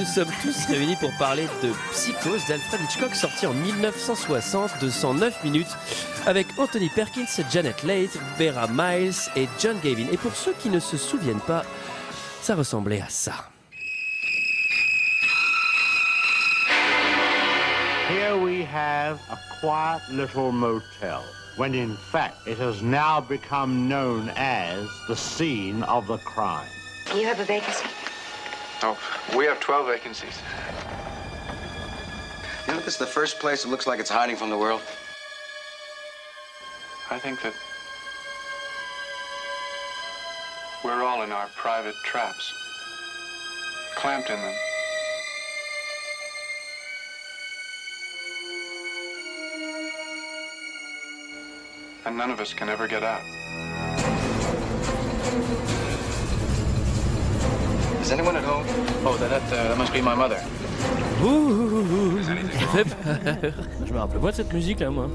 Nous sommes tous réunis pour parler de Psychose d'Alfred Hitchcock, sorti en 1960 de 109 minutes, avec Anthony Perkins, Janet Leigh, Vera Miles et John Gavin. Et pour ceux qui ne se souviennent pas, ça ressemblait à ça. Here we have a quiet little motel, when in fact it has now become known as the scene of the crime. You have a vacancy? Oh, we have 12 vacancies. You know, this is the first place that looks like it's hiding from the world. I think that we're all in our private traps, clamped in them. And none of us can ever get out. Is anyone at home? Oh, that must be my mother. Ça fait peur. Je me rappelle pas de cette musique là, moi.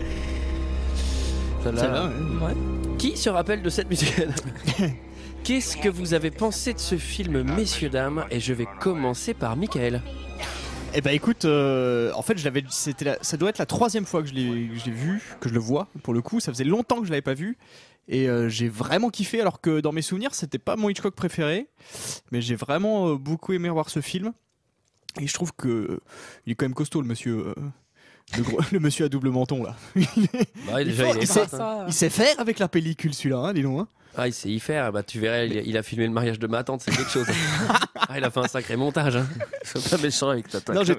Celle-là, ouais. Qui se rappelle de cette musique? Qu'est-ce que vous avez pensé de ce film, messieurs, dames? Et je vais commencer par Michael. Eh ben écoute, en fait ça doit être la troisième fois que je l'ai vu, que je le vois pour le coup. Ça faisait longtemps que je l'avais pas vu et j'ai vraiment kiffé. Alors que dans mes souvenirs, c'était pas mon Hitchcock préféré, mais j'ai vraiment beaucoup aimé voir ce film. Et je trouve que il est quand même costaud le monsieur. Le monsieur à double menton là. Bah, déjà, il sait faire avec la pellicule celui-là, hein, dis donc. Hein. Ah, il sait y faire. Bah, tu verrais, il a filmé le mariage de ma tante, c'est quelque chose. Ah, il a fait un sacré montage. Hein. C'est pas méchant avec ta tante. Non, j'ai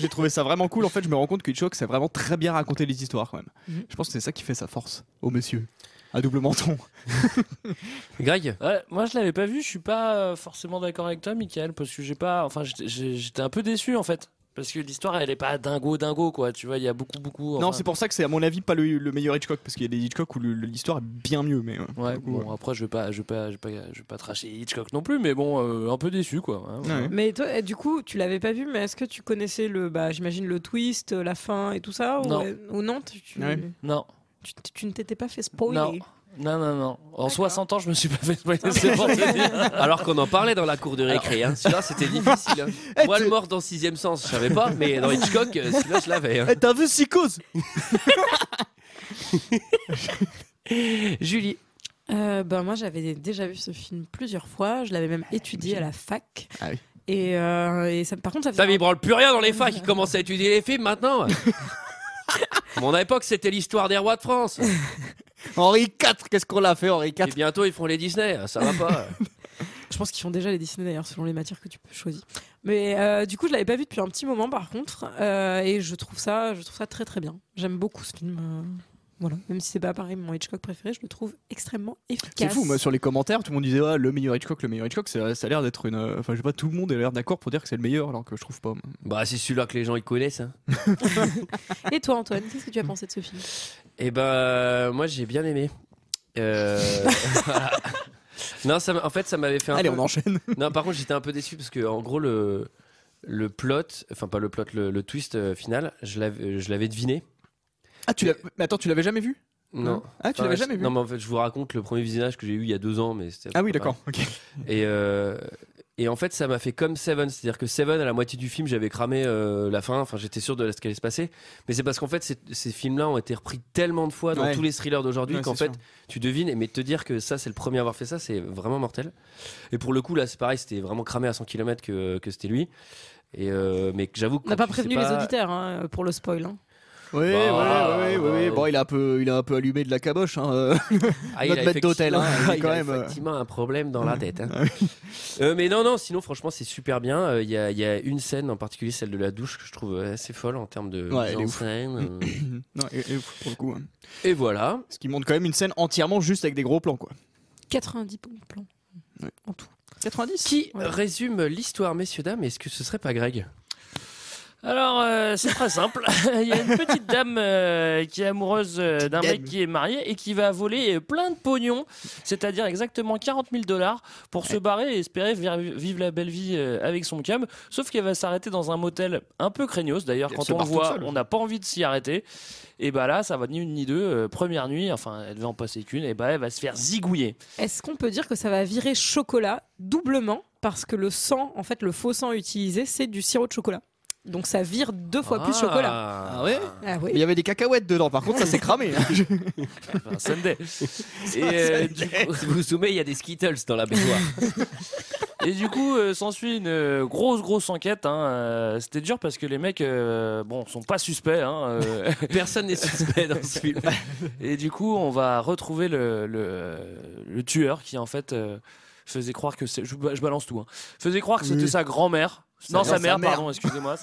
trouvé ça vraiment cool. En fait, je me rends compte que Hitchcock sait vraiment très bien raconter les histoires quand même. Je pense que c'est ça qui fait sa force au monsieur à double menton. Greg? Ouais, moi je l'avais pas vu, je suis pas forcément d'accord avec toi, Michael, parce que j'étais un peu déçu en fait. Parce que l'histoire elle est pas dingo quoi, tu vois, il y a beaucoup. Non, c'est pour ça que c'est à mon avis pas le meilleur Hitchcock, parce qu'il y a des Hitchcock où l'histoire est bien mieux, mais. Ouais, bon après je vais pas tracher Hitchcock non plus, mais bon un peu déçu quoi. Hein, ouais. Mais toi, du coup, tu l'avais pas vu, mais est-ce que tu connaissais j'imagine le twist, la fin et tout ça, non. ou non, Ouais. Non. Tu ne t'étais pas fait spoiler. Non. En 60 ans, je me suis pas fait spoiler. C'est pour te dire. Alors qu'on en parlait dans la cour de récré. Hein. Celui-là, c'était difficile. Hein. Moi, le mort dans 6ème sens, je savais pas, mais dans Hitchcock, celui-là, je l'avais. Hein. T'as vu Psychose? Julie? Moi, j'avais déjà vu ce film plusieurs fois. Je l'avais même étudié à la fac. Ah oui. Et ça, par contre, ça faisait. T'as mis branle plus rien dans les facs qui commencent à étudier les films maintenant. À mon époque, c'était l'histoire des rois de France. Henri IV, qu'est-ce qu'on l'a fait, Henri IV? Et bientôt, ils font les Disney. Ça va pas. Je pense qu'ils font déjà les Disney d'ailleurs, selon les matières que tu peux choisir. Mais du coup, je l'avais pas vu depuis un petit moment par contre. Et je trouve ça très très bien. J'aime beaucoup ce film. Voilà. Même si c'est pas pareil, mon Hitchcock préféré, je le trouve extrêmement efficace. C'est fou, moi sur les commentaires, tout le monde disait le meilleur Hitchcock, ça a l'air d'être une. Enfin, je sais pas, tout le monde a l'air d'accord pour dire que c'est le meilleur, alors que je trouve pas. Bah, c'est celui-là que les gens ils connaissent. Hein. Et toi, Antoine, qu'est-ce que tu as pensé de ce film? Eh ben, moi j'ai bien aimé. Voilà. Non, en fait, ça m'avait fait un Allez, peu... on enchaîne. Non, par contre, j'étais un peu déçu parce que, en gros, le plot, enfin, pas le plot, le twist final, je l'avais deviné. Ah, mais attends, tu l'avais jamais vu? Non. Ah, tu l'avais jamais vu? Non, mais en fait, je vous raconte le premier visionnage que j'ai eu il y a 2 ans. Mais ah oui, d'accord. Ok. Et en fait, ça m'a fait comme Seven. C'est-à-dire que Seven, à la moitié du film, j'avais cramé la fin. Enfin, j'étais sûr de ce qui allait se passer. Mais c'est parce qu'en fait, ces films-là ont été repris tellement de fois dans tous les thrillers d'aujourd'hui qu'en fait, tu devines. Mais te dire que ça, c'est le premier à avoir fait ça, c'est vraiment mortel. Et pour le coup, là, c'est pareil. C'était vraiment cramé à 100 km que c'était lui. Mais j'avoue que on n'a pas prévenu les auditeurs pour le spoil. Hein. Oui. Bon, il a un peu allumé de la caboche, hein. Notre maître d'hôtel, hein. Il a effectivement un problème dans la tête. Hein. Mais non, sinon, franchement, c'est super bien. Il y a une scène en particulier, celle de la douche, que je trouve assez folle en termes de mise en scène. Non, et pour le coup. Hein. Et voilà. Ce qui montre quand même une scène entièrement juste avec des gros plans, quoi. 90 plans en tout. 90. Qui résume l'histoire, messieurs, dames? Est-ce que ce serait pas Greg? Alors, c'est très simple. Il y a une petite dame qui est amoureuse d'un mec qui est marié et qui va voler plein de pognon, c'est-à-dire exactement $40,000 pour se barrer et espérer vivre la belle vie avec son cam. Sauf qu'elle va s'arrêter dans un motel un peu craignos. D'ailleurs, quand on le voit, on n'a pas envie de s'y arrêter. Et bah là, ça va ni une ni deux. Première nuit, enfin, elle devait en passer qu'une, et bah elle va se faire zigouiller. Est-ce qu'on peut dire que ça va virer chocolat doublement parce que le sang, en fait, le faux sang utilisé, c'est du sirop de chocolat. Donc ça vire 2 fois plus chocolat. Ah ouais. Ah oui. Mais il y avait des cacahuètes dedans. Par contre, ça s'est cramé. Un Sunday. Et du coup, vous vous souvenez, il y a des Skittles dans la baignoire. Et du coup, s'ensuit une grosse enquête. C'était dur parce que les mecs, sont pas suspects. Personne n'est suspect dans ce film. Et du coup, on va retrouver le tueur qui en fait faisait croire que je balance tout. Faisait croire que c'était sa grand-mère. Non, sa mère, pardon, excusez-moi.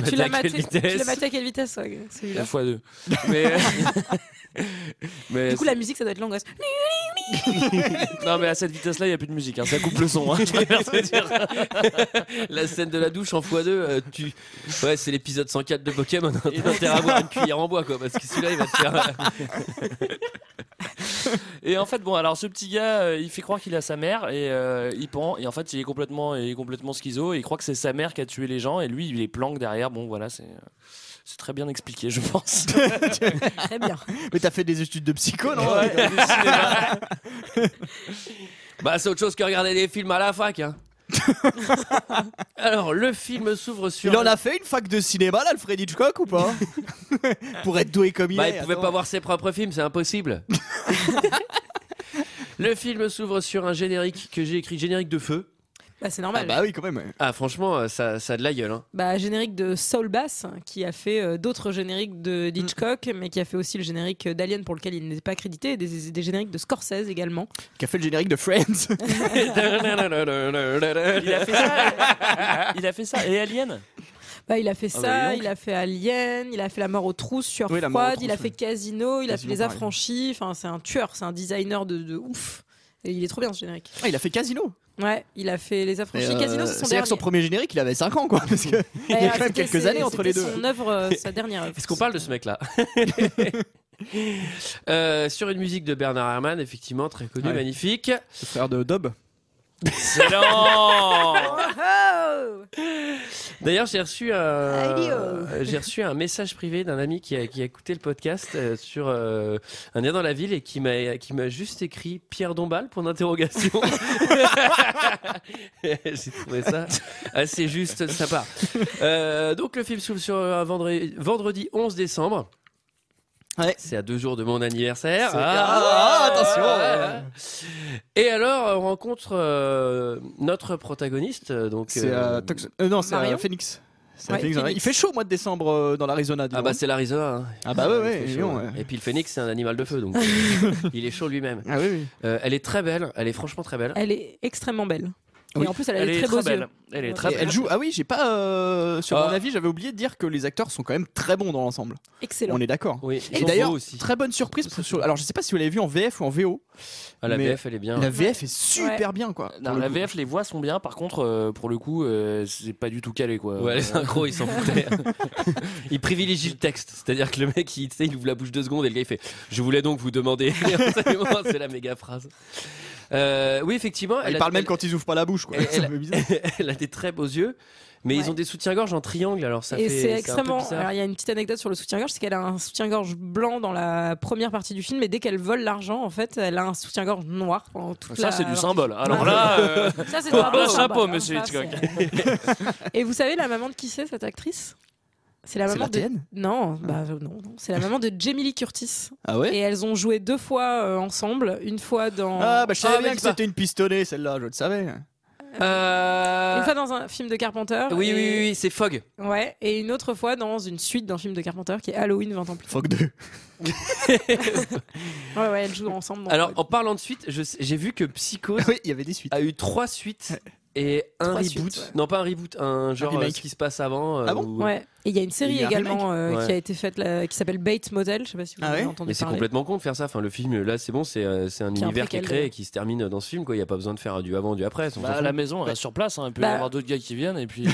Tu l'as maté à quelle vitesse, celui-là? La fois 2. Mais du coup, la musique, ça doit être l'angoisse. non, mais à cette vitesse-là, il n'y a plus de musique. Ça coupe le son. Je préfère te dire. La scène de la douche en x2, ouais, c'est l'épisode 104 de Pokémon. T'as intérêt à avoir une cuillère en bois, quoi, parce que celui-là, il va te faire. Et en fait, alors ce petit gars, il fait croire qu'il a sa mère et il pend. Et en fait, il est complètement schizo. Et il croit que c'est sa mère qui a tué les gens. Et lui, il les planque derrière. Bon, voilà, c'est très bien expliqué, je pense. Très bien. Mais t'as fait des études de psycho, non? Ouais, du cinéma. Bah, c'est autre chose que regarder des films à la fac, hein. Alors, le film s'ouvre sur. Il en a fait une fac de cinéma, là, Alfred Hitchcock, ou pas? Pour être doué comme il est. Il pouvait pas voir ses propres films, c'est impossible. Le film s'ouvre sur un générique que j'ai écrit générique de feu. Bah, c'est normal. Ah bah oui, quand même. Ouais. Ah, franchement, ça a de la gueule. Hein. Générique de Saul Bass, qui a fait d'autres génériques d'Hitchcock, mais qui a fait aussi le générique d'Alien pour lequel il n'était pas accrédité, et des génériques de Scorsese également. Qui a fait le générique de Friends. Il a fait ça. Et Alien? Il a fait ça, il a fait Alien, il a fait La mort aux trousses, Sueur froide, il a fait Casino, il a fait Les Affranchis. Enfin, c'est un tueur, c'est un designer de ouf. Et il est trop bien ce générique. Ah, il a fait Casino. Ouais, il a fait Les Affranchis. Casino, c'est son dernier. C'est-à-dire que son premier générique, il avait 5 ans, quoi. Parce que il y a quand même quelques années entre les deux. Son œuvre, sa dernière œuvre. Est-ce qu'on parle de ce mec-là? Sur une musique de Bernard Herrmann, effectivement, très connu, magnifique. Le frère de Dob. Excellent. D'ailleurs, j'ai reçu un message privé d'un ami qui a écouté le podcast sur un lien dans la ville et qui m'a juste écrit Pierre Dombal pour d'interrogation. J'ai trouvé ça assez juste de sa part. Donc le film s'ouvre sur un vendredi 11 décembre. Ouais. C'est à 2 jours de mon anniversaire. Attention. Et alors, on rencontre notre protagoniste. Donc, c'est non, c'est Phoenix. Phoenix. Il fait chaud au mois de décembre dans l'Arizona. Ah bah c'est l'Arizona. Hein. Ah bah ouais. Et puis le phénix, c'est un animal de feu, donc il est chaud lui-même. Ah oui. Elle est très belle. Elle est franchement très belle. Elle est extrêmement belle. Oui. Et en plus, elle a des très beaux yeux. Elle est très belle. Elle joue. Ah oui, j'ai pas. Sur mon avis, j'avais oublié de dire que les acteurs sont quand même très bons dans l'ensemble. Excellent. On est d'accord. Oui. Et d'ailleurs, très bonne surprise. Alors, je sais pas si vous l'avez vu en VF ou en VO. La VF, elle est bien. La VF est super bien, quoi. Non, la VF, les voix sont bien. Par contre, pour le coup, c'est pas du tout calé, quoi. Ouais, les synchros, ils s'en foutaient. Ils privilégient le texte. C'est-à-dire que le mec, il ouvre la bouche 2 secondes et le gars, il fait Je voulais donc vous demander. C'est la méga phrase. Oui, effectivement. Il parle même quand ils ouvrent pas la bouche, quoi. Elle a des très beaux yeux, mais ils ont des soutiens-gorge en triangle, alors ça fait. C'est extrêmement. Un peu bizarre. Alors il y a une petite anecdote sur le soutien-gorge, c'est qu'elle a un soutien-gorge blanc dans la première partie du film, et dès qu'elle vole l'argent, en fait, elle a un soutien-gorge noir pendant toute ça, c'est du symbole. Alors là, ça, c'est un chapeau, monsieur Hitchcock. Et vous savez la maman de qui c'est, cette actrice? C'est la maman de non, c'est la maman de Jamie Lee Curtis. Ah ouais. Et elles ont joué 2 fois ensemble, une fois dans. Ah bah je savais bien que c'était une pistonnée celle-là, je le savais. Une fois dans un film de Carpenter. Oui, c'est Fog. Ouais, et une autre fois dans une suite d'un film de Carpenter qui est Halloween 20 ans plus tard. Fog 2. Ouais, elles jouent ensemble. Alors en parlant de suite, j'ai vu que Psycho il y avait des suites. A eu 3 suites. Et un reboot, non pas un reboot, un genre ce qui se passe avant. Ah bon ouais. Et il y a une série également qui a été faite qui s'appelle Bates Motel, je sais pas si vous avez entendu parler. Mais c'est complètement con de faire ça. Enfin, le film là, c'est bon, c'est un univers qui est créé et qui se termine dans ce film. Quoi, il y a pas besoin de faire du avant, du après. À la maison, on reste sur place. Il peut y avoir d'autres gars qui viennent et puis.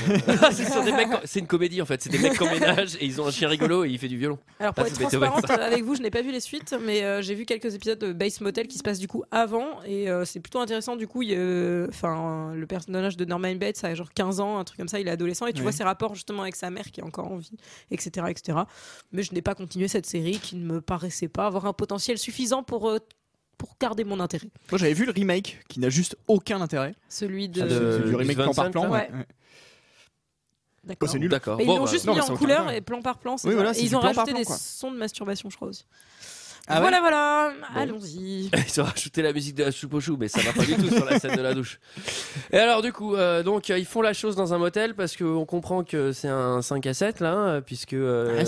C'est une comédie en fait. C'est des mecs qui emménagent et ils ont un chien rigolo et il fait du violon. Alors pour être transparente avec vous, je n'ai pas vu les suites, mais j'ai vu quelques épisodes de Bates Motel qui se passent du coup avant et c'est plutôt intéressant. Du coup, le personnage de Norman Bates a genre 15 ans, un truc comme ça, il est adolescent et tu vois ses rapports justement avec sa mère qui est encore en vie, etc. Mais je n'ai pas continué cette série qui ne me paraissait pas avoir un potentiel suffisant pour pour garder mon intérêt. Moi j'avais vu le remake qui n'a juste aucun intérêt. Celui de. de Du remake Gus plan par Van plan. Sant, ouais. D'accord. C'est nul. D'accord. Mais ils Bon, l'ont bah, juste non, mis mais en ça vaut couleur bien. et plan par plan. Oui, ça. voilà, Et c'est ils du ont plan par rajouté plan, des quoi. sons de masturbation, je crois aussi. Ah ouais Voilà. Allons-y. Ils ont rajouté la musique de la soupe au chou, mais ça va pas du tout sur la scène de la douche. Et alors, du coup, ils font la chose dans un motel parce qu'on comprend que c'est un 5 à 7, là, puisque Ouais,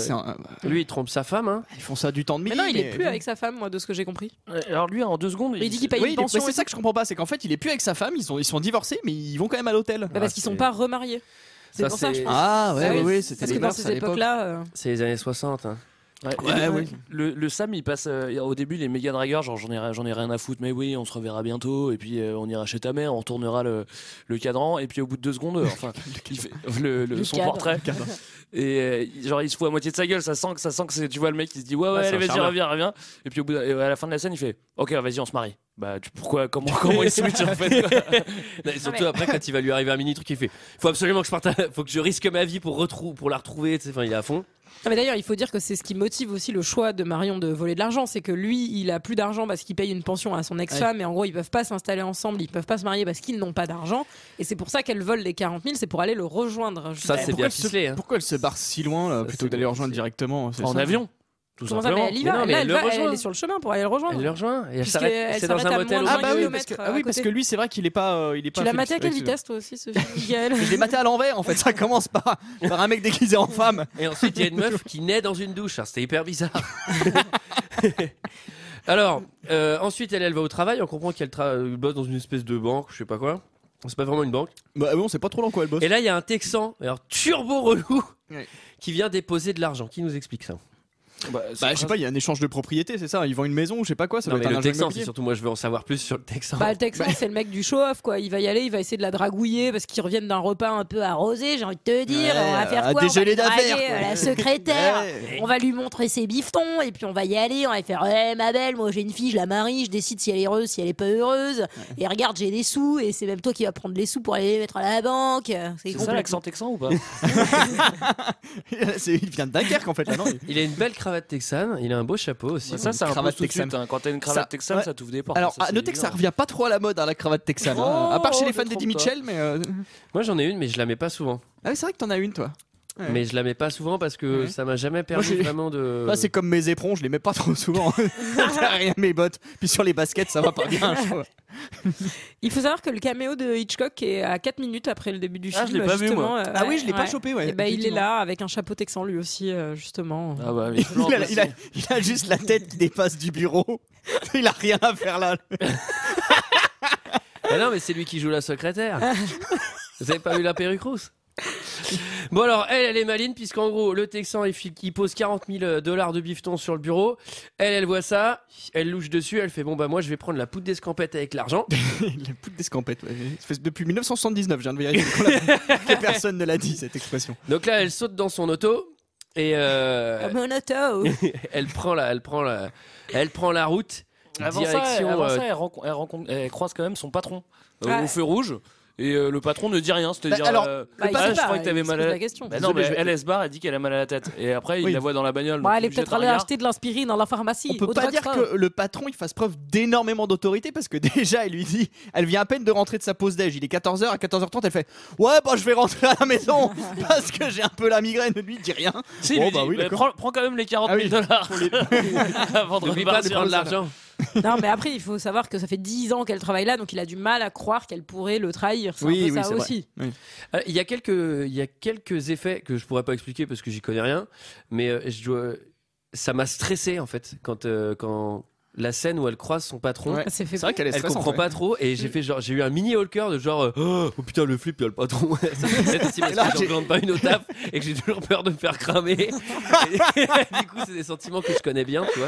lui, il trompe sa femme. Hein. Ils font ça du temps de Mais midi. non, il est plus avec sa femme, moi, de ce que j'ai compris. Alors lui, en 2 secondes, Il dit qu'il paye Oui, une pension. c'est ça que je comprends pas, c'est qu'en fait il est plus avec sa femme, ils sont divorcés, mais ils vont quand même à l'hôtel. Parce qu'ils sont pas remariés. C'est Ça, pour ça, c'est- je pense. Ah ouais, Ah oui, oui, c'était Parce que les dans mœurs ces à l'époque. époques-là. C'est les années 60. Hein. Ouais, oui. Le Sam, il passe au début, il est méga dragueur, genre j'en ai rien à foutre, mais oui, on se reverra bientôt, et puis on ira chez ta mère, on retournera le cadran, et puis au bout de 2 secondes, enfin, il fait son cadre. portrait, et genre il se fout à moitié de sa gueule, ça sent que c'est, tu vois le mec qui se dit ouais, Ouais, c'est allez, un vas-y, charmeur. reviens, et puis et à la fin de la scène, il fait ok, vas-y, on se marie. Bah, pourquoi, comment il switch en fait quoi. Non, et surtout après, quand il va lui arriver un mini truc, il fait faut absolument que je parte, faut que je risque ma vie pour la retrouver. Tu sais, enfin, il est à fond. Ah, mais d'ailleurs, il faut dire que c'est ce qui motive aussi le choix de Marion de voler de l'argent. C'est que lui, il a plus d'argent parce qu'il paye une pension à son ex-femme. Et en gros, ils peuvent pas s'installer ensemble, ils peuvent pas se marier parce qu'ils n'ont pas d'argent. Et c'est pour ça qu'elle vole les 40 000, c'est pour aller le rejoindre. Ça, c'est bien ficelé. Hein. Pourquoi elle se barre si loin là, Ça, plutôt c'est que d'aller bien rejoindre ficelé. directement c'est En ça avion, tout Comment ça, mais simplement. elle y Mais va. non, mais Là, elle le elle rejoint. est sur le chemin pour aller le rejoindre. Elle le rejoint et elle Puisqu'elle s'arrête. C'est dans s'arrête un à motel. moins Ah de bah oui, 20 parce que, kilomètres oui, à parce que côté. lui c'est vrai qu'il est pas Tu l'as maté à quelle Félix- vitesse, toi aussi, ce film, Miguel Je l'ai maté à l'envers en fait, ça commence par un mec déguisé en femme. Et ensuite, il y a une meuf qui naît dans une douche. Alors, c'était hyper bizarre. Alors, ensuite, elle va au travail. On comprend qu'elle bosse dans une espèce de banque, je sais pas quoi. C'est pas vraiment une banque. Bah oui, on sait pas trop dans quoi elle bosse. Et là, il y a un Texan, alors turbo relou, Ouais. qui vient déposer de l'argent. Qui nous explique ça? Bah je sais pas, il y a un échange de propriété, c'est ça, ils vendent une maison ou je sais pas quoi, ça Non, doit mais être un le agent Texan, c'est immobilier. surtout moi, je veux en savoir plus sur le Texan. Bah, le Texan, c'est le mec du show-off, quoi. Il va y aller, il va essayer de la dragouiller parce qu'ils reviennent d'un repas un peu arrosé, j'ai envie de te dire. Ouais, On va faire à quoi? On va déjeuner lui draguer, d'affaires, quoi. la secrétaire. Ouais. On va lui montrer ses bifetons et puis on va y aller. On va faire ouais, ma belle, moi j'ai une fille, je la marie, je décide si elle est heureuse, si elle est pas heureuse. Et regarde, j'ai des sous et c'est même toi qui vas prendre les sous pour aller les mettre à la banque. C'est ça complètement- l'accent texan ou pas? Il vient de Dunkerque en fait là, non Il a une belle cravate texane, il a un beau chapeau aussi. Ça, c'est un cravate peu tout de suite. texane. Hein. Quand t'as une cravate Ça, texane, ouais. ça t'ouvre des portes. Alors, ça, à c'est noter que ça évident. revient pas trop à la mode, hein, la cravate texane. Oh, à part chez les ne fans d'Eddie trompe pas. Mitchell, mais. Moi, j'en ai une, mais je la mets pas souvent. Ah oui, c'est vrai que t'en as une, toi. Ouais. Mais je la mets pas souvent parce que Ouais. ça m'a jamais permis Moi, j'ai- vraiment de. Là, c'est comme mes éperons, je les mets pas trop souvent. Rien mes bottes. Puis sur les baskets, ça va pas bien. je trouve. Il faut savoir que le caméo de Hitchcock est à 4 minutes après le début du film. Ah, je l'ai pas vu, justement, moi. Ah oui, je l'ai pas ouais. chopé, ouais. Et bah, il est effectivement. là avec un chapeau texan lui aussi, justement. Ah bah, mais Il a juste la tête qui dépasse du bureau. Il a rien à faire là. Ah non, mais c'est lui qui joue la secrétaire. Vous avez pas vu la perruque rousse? Bon alors, elle est maline puisqu'en gros, le Texan, il pose 40 000 $ de bifton sur le bureau. Elle voit ça, elle louche dessus, elle fait bon bah moi je vais prendre la poudre d'escampette avec l'argent. La poudre d'escampette, ouais. Ça fait depuis 1979, je viens de vérifier. Que personne ne l'a dit cette expression. Donc là, elle saute dans son auto et Comme un auto. elle prend la route. Avant Direction, ça, elle croise quand même son patron Ouais. au feu rouge. Et le patron ne dit rien, c'est-à-dire. Bah, alors, Bah, il ah, sait je pas, crois que t'avais il se mal pose à la question. Bah non, mais Désolé, elle se barre, elle dit qu'elle a mal à la tête. Et après, il Oui. la voit dans la bagnole. Bon, donc elle est il jette peut-être un allée regard. acheter de l'aspirine dans la pharmacie. On peut au pas dire drugstore. que le patron il fasse preuve d'énormément d'autorité parce que déjà elle lui dit, elle vient à peine de rentrer de sa pause déj, il est 14h, à 14h30 elle fait ouais bah je vais rentrer à la maison parce que j'ai un peu la migraine, lui il dit rien. Si, il Bon, lui bah dit, oui, mais d'accord. prends quand même les 40 Ah 000 oui. $ avant de N'oublie pas de repartir. prendre l'argent. Non, mais après, il faut savoir que ça fait 10 ans qu'elle travaille là, donc il a du mal à croire qu'elle pourrait le trahir. C'est Oui, un peu oui, ça c'est vrai. aussi. Il y a quelques effets que je pourrais pas expliquer parce que j'y connais rien, mais ça m'a stressé en fait quand la scène où elle croise son patron. Ouais. C'est fait C'est vrai qu'elle est Elle stressante, comprend ouais. pas trop et j'ai eu un mini haut le cœur de genre oh putain le flip il y a le patron. Ça me fait aussi parce Et là, que je représente pas une au taf et que j'ai toujours peur de me faire cramer. Et du coup c'est des sentiments que je connais bien tu vois.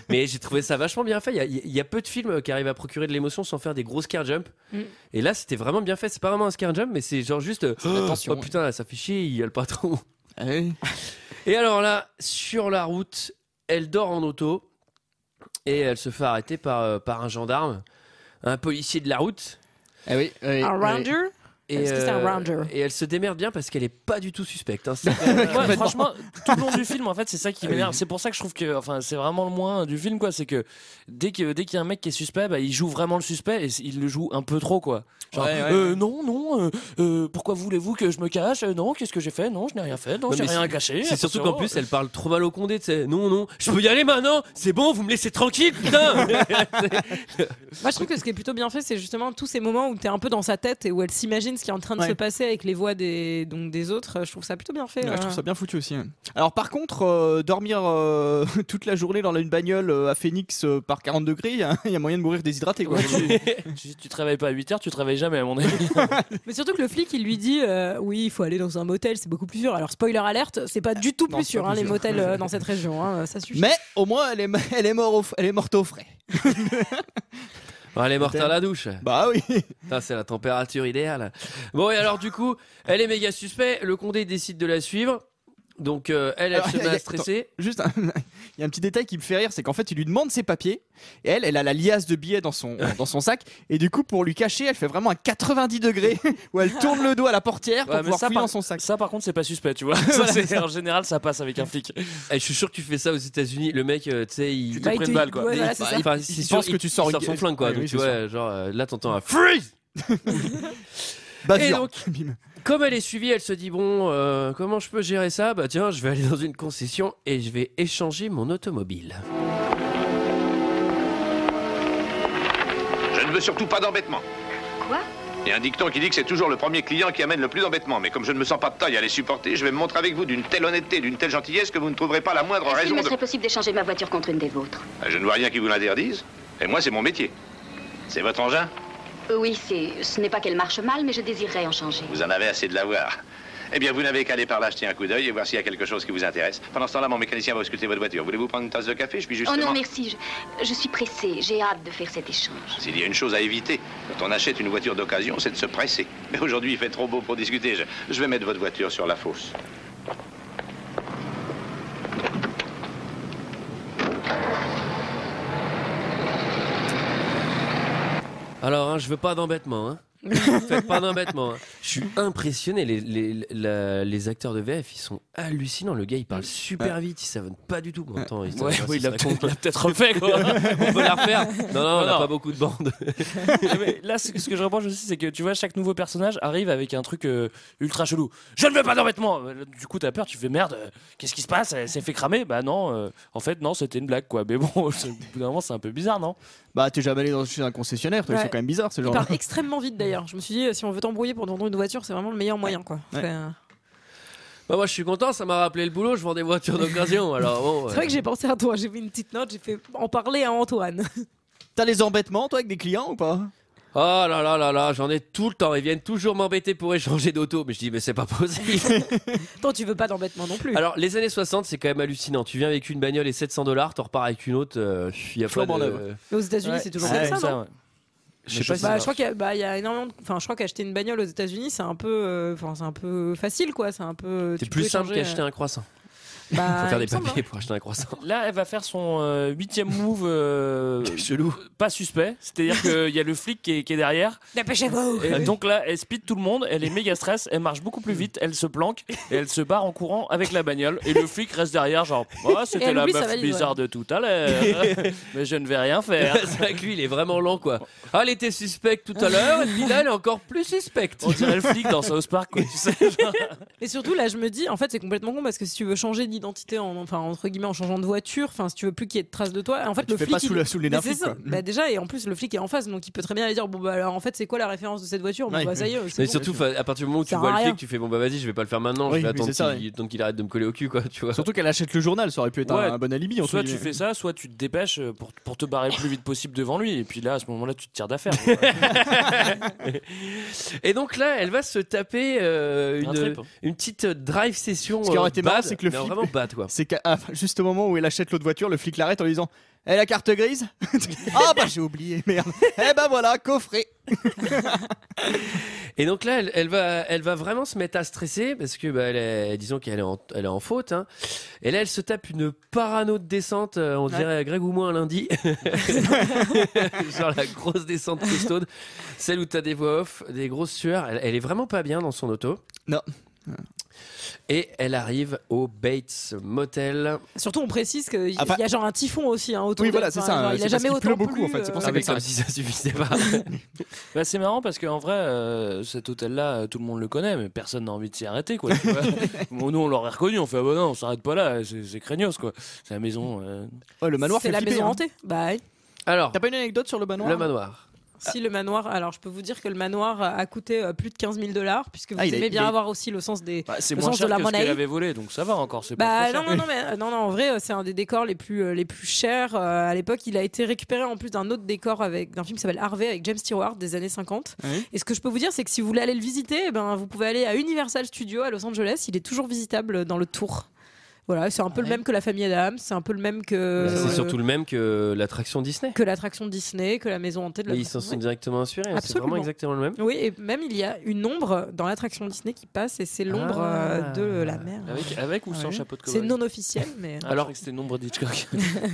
Mais j'ai trouvé ça vachement bien fait. Il y a peu de films qui arrivent à procurer de l'émotion sans faire des gros scare jump. Et là c'était vraiment bien fait. C'est pas vraiment un scare jump mais c'est genre juste la tension, oh putain ça fait chier il y a le patron. Ah oui. Et alors là sur la route elle dort en auto. Et elle se fait arrêter par un gendarme, un policier de la route. Ah oui, oui, Un oui. ranger. Parce que c'est un ranger. Et elle se démerde bien parce qu'elle est pas du tout suspecte. Hein. Ouais, franchement, tout le long du film, en fait, c'est ça qui m'énerve. C'est pour ça que je trouve que, enfin, c'est vraiment le moins du film, quoi. C'est que dès qu'il y a un mec qui est suspect, bah, il joue vraiment le suspect et il le joue un peu trop, quoi. Genre, non, pourquoi voulez-vous que je me cache? Non, qu'est-ce que j'ai fait? Non, je n'ai rien fait. Non, j'ai rien caché. C'est surtout qu'en plus, elle parle trop mal au Condé. Tu sais, non, je peux y aller maintenant. C'est bon, vous me laissez tranquille, putain. Moi, je trouve que ce qui est plutôt bien fait, c'est justement tous ces moments où t'es un peu dans sa tête et où elle s'imagine ce qui est en train de se passer avec les voix des autres. Je trouve ça plutôt bien fait. Je trouve ça bien foutu aussi. Alors par contre, dormir toute la journée dans une bagnole à Phoenix par 40 degrés, il y a moyen de mourir déshydraté, quoi. Tu te réveilles pas à 8h, tu te réveilles jamais, à mon avis. Mais surtout que le flic, il lui dit oui, il faut aller dans un motel, c'est beaucoup plus sûr. Alors spoiler alerte, c'est pas du tout plus sûr, les motels dans cette région. Ça suffit. Mais au moins, elle est morte au frais. Bon, elle est morte à la douche. Bah oui. Putain, c'est la température idéale. Bon, et alors du coup, elle est méga suspect. Le Condé décide de la suivre. Donc elle se met à stresser. Juste, il y a un petit détail qui me fait rire, c'est qu'en fait il lui demande ses papiers et elle a la liasse de billets dans son sac et du coup pour lui cacher, elle fait vraiment un 90 degrés où elle tourne le dos à la portière pour pouvoir fouiller dans son sac. Ça par contre c'est pas suspect, tu vois. En général ça passe avec un flic. Je suis sûr que tu fais ça aux États-Unis. Le mec, tu sais, il te prend une balle, quoi. Ouais, voilà, il pense que tu sors son flingue, quoi. Ouais, donc oui, tu vois, genre là t'entends un freeze. Et donc, comme elle est suivie, elle se dit bon, comment je peux gérer ça? Bah tiens, je vais aller dans une concession et je vais échanger mon automobile. Je ne veux surtout pas d'embêtement. Quoi? Il y a un dicton qui dit que c'est toujours le premier client qui amène le plus d'embêtement. Mais comme je ne me sens pas de taille à les supporter, je vais me montrer avec vous d'une telle honnêteté, d'une telle gentillesse que vous ne trouverez pas la moindre Est-ce raison qu'il me serait possible d'échanger ma voiture contre une des vôtres? Je ne vois rien qui vous l'interdise. Et moi, c'est mon métier. C'est votre engin? Oui, ce n'est pas qu'elle marche mal, mais je désirerais en changer. Vous en avez assez de la voir. Eh bien, vous n'avez qu'à aller par là jeter un coup d'œil et voir s'il y a quelque chose qui vous intéresse. Pendant ce temps-là, mon mécanicien va ausculter votre voiture. Voulez-vous prendre une tasse de café? Je suis justement... Oh non, merci. Je suis pressée. J'ai hâte de faire cet échange. S'il y a une chose à éviter, quand on achète une voiture d'occasion, c'est de se presser. Mais aujourd'hui, il fait trop beau pour discuter. Je vais mettre votre voiture sur la fosse. Alors, je veux pas d'embêtement. Faites pas d'embêtement. Je suis impressionné. Les acteurs de VF, ils sont hallucinants. Le gars, il parle super vite. Il savonne pas du tout. Bon, attends, il l'a peut-être refait, quoi. On peut la refaire. Non, on n'a pas beaucoup de bandes. Mais là, ce que je reproche aussi, c'est que tu vois, chaque nouveau personnage arrive avec un truc ultra chelou. Je ne veux pas d'embêtement. Du coup, t'as peur. Tu fais merde. Qu'est-ce qui se passe? Elle s'est fait cramer? Bah non. En fait, non, c'était une blague, quoi. Mais bon, au bout d'un moment, c'est un peu bizarre, non? Bah, t'es jamais allé chez un concessionnaire. Toi, ils sont quand même bizarres, ce genre. Il parle extrêmement vite d'ailleurs. Je me suis dit, si on veut t'embrouiller pour vendre une voiture, c'est vraiment le meilleur moyen, quoi. Ouais. Bah moi je suis content, ça m'a rappelé le boulot, je vends des voitures d'occasion. Alors bon, c'est vrai que j'ai pensé à toi, j'ai fait une petite note, j'ai fait en parler à Antoine. T'as des embêtements toi avec des clients ou pas? Oh là, j'en ai tout le temps. Ils viennent toujours m'embêter pour échanger d'auto. Mais je dis, mais c'est pas possible. Toi, tu veux pas d'embêtement non plus. Alors, les années 60, c'est quand même hallucinant. Tu viens avec une bagnole et $700, t'en repars avec une autre. Il y a pas de... Mais aux États-Unis, c'est toujours comme ça, non? Je sais pas. Je crois qu'il y a énormément. Enfin, je crois qu'acheter une bagnole aux États-Unis, c'est un peu, c'est un peu facile, quoi. C'est un peu. C'est plus simple qu'acheter un croissant. Il faut faire des papiers pour acheter un croissant. Là, elle va faire son 8e move chelou, pas suspect. C'est-à-dire qu'il y a le flic qui est derrière. Dépêchez-vous. Et donc là, elle speed tout le monde. Elle est méga stress. Elle marche beaucoup plus vite. Elle se planque et elle se barre en courant avec la bagnole. Et le flic reste derrière, genre, oh, c'était la meuf bizarre de tout à l'heure. Mais je ne vais rien faire. C'est vrai que lui, il est vraiment lent, quoi. Ah, elle était suspecte tout à l'heure. Et puis là, elle est encore plus suspecte. On dirait le flic dans South Park, quoi. Tu sais. Genre... Et surtout, là, je me dis, en fait, c'est complètement con parce que si tu veux changer d'identité entre guillemets en changeant de voiture, enfin si tu veux plus qu'il y ait de traces de toi, en fait le flic pas sous les nerfs, bah déjà, et en plus le flic est en face, donc il peut très bien aller dire bon bah alors en fait c'est quoi la référence de cette voiture, bon bah ça y est. Mais surtout à partir du moment où tu vois le flic, tu fais bon bah vas-y, je vais pas le faire maintenant, je vais attendre qu'il arrête de me coller au cul, quoi, tu vois. Surtout qu'elle achète le journal, ça aurait pu être un bon alibi. Soit tu fais ça, soit tu te dépêches pour te barrer le plus vite possible devant lui, et puis là à ce moment-là tu te tires d'affaire. Et donc là elle va se taper une petite drive session. Ce qui aurait été marrant, c'est que le vraiment bad quoi. C'est qu'à juste au moment où il achète l'autre voiture, le flic l'arrête en lui disant "Eh, la carte grise?" Ah bah j'ai oublié, merde. Eh bah voilà, coffret. Et donc là, elle va vraiment se mettre à stresser parce que disons qu'elle est en faute. Hein. Et là, elle se tape une parano de descente, on dirait Greg ou moi un lundi. Genre la grosse descente costaude, celle où t'as des voix off, des grosses sueurs. Elle est vraiment pas bien dans son auto. Non. Et elle arrive au Bates Motel. Surtout, on précise qu'il y a genre un typhon aussi autour. Oui, voilà, c'est ça. Il a jamais autant pleut beaucoup en fait. C'est pour ça Avec comme si ça suffisait pas. C'est marrant parce qu'en vrai, cet hôtel-là, tout le monde le connaît, mais personne n'a envie de s'y arrêter. Quoi, tu vois. Bon, nous, on l'aurait reconnu. On fait non, on s'arrête pas là. C'est craignos quoi. C'est la maison. Le manoir. C'est la flipper, maison hein. hantée. Bah. Oui. Alors, t'as pas une anecdote sur le manoir? Le manoir. Si le manoir, alors je peux vous dire que le manoir a coûté plus de 15 000 $, puisque vous aimez bien avoir aussi le sens des. C'est le moins sens cher de la que ce monnaie. qu'elle avait volé, donc ça va encore. C'est pas trop cher. Non, en vrai, c'est un des décors les plus chers. À l'époque, il a été récupéré en plus d'un autre décor d'un film qui s'appelle Harvey avec James Stewart des années 50. Oui. Et ce que je peux vous dire, c'est que si vous voulez aller le visiter, vous pouvez aller à Universal Studios à Los Angeles. Il est toujours visitable dans le tour. Voilà, c'est un peu le même que la famille Adams, c'est un peu le même que. C'est surtout le même que l'attraction Disney. Que l'attraction Disney, que la maison hantée de la. Mais ils s'en sont directement inspirés. Hein, c'est vraiment exactement le même. Oui, et même il y a une ombre dans l'attraction Disney qui passe et c'est l'ombre de la mer. Avec ou sans chapeau de cowboy. C'est non officiel, mais. Alors que c'était l'ombre d'Hitchcock.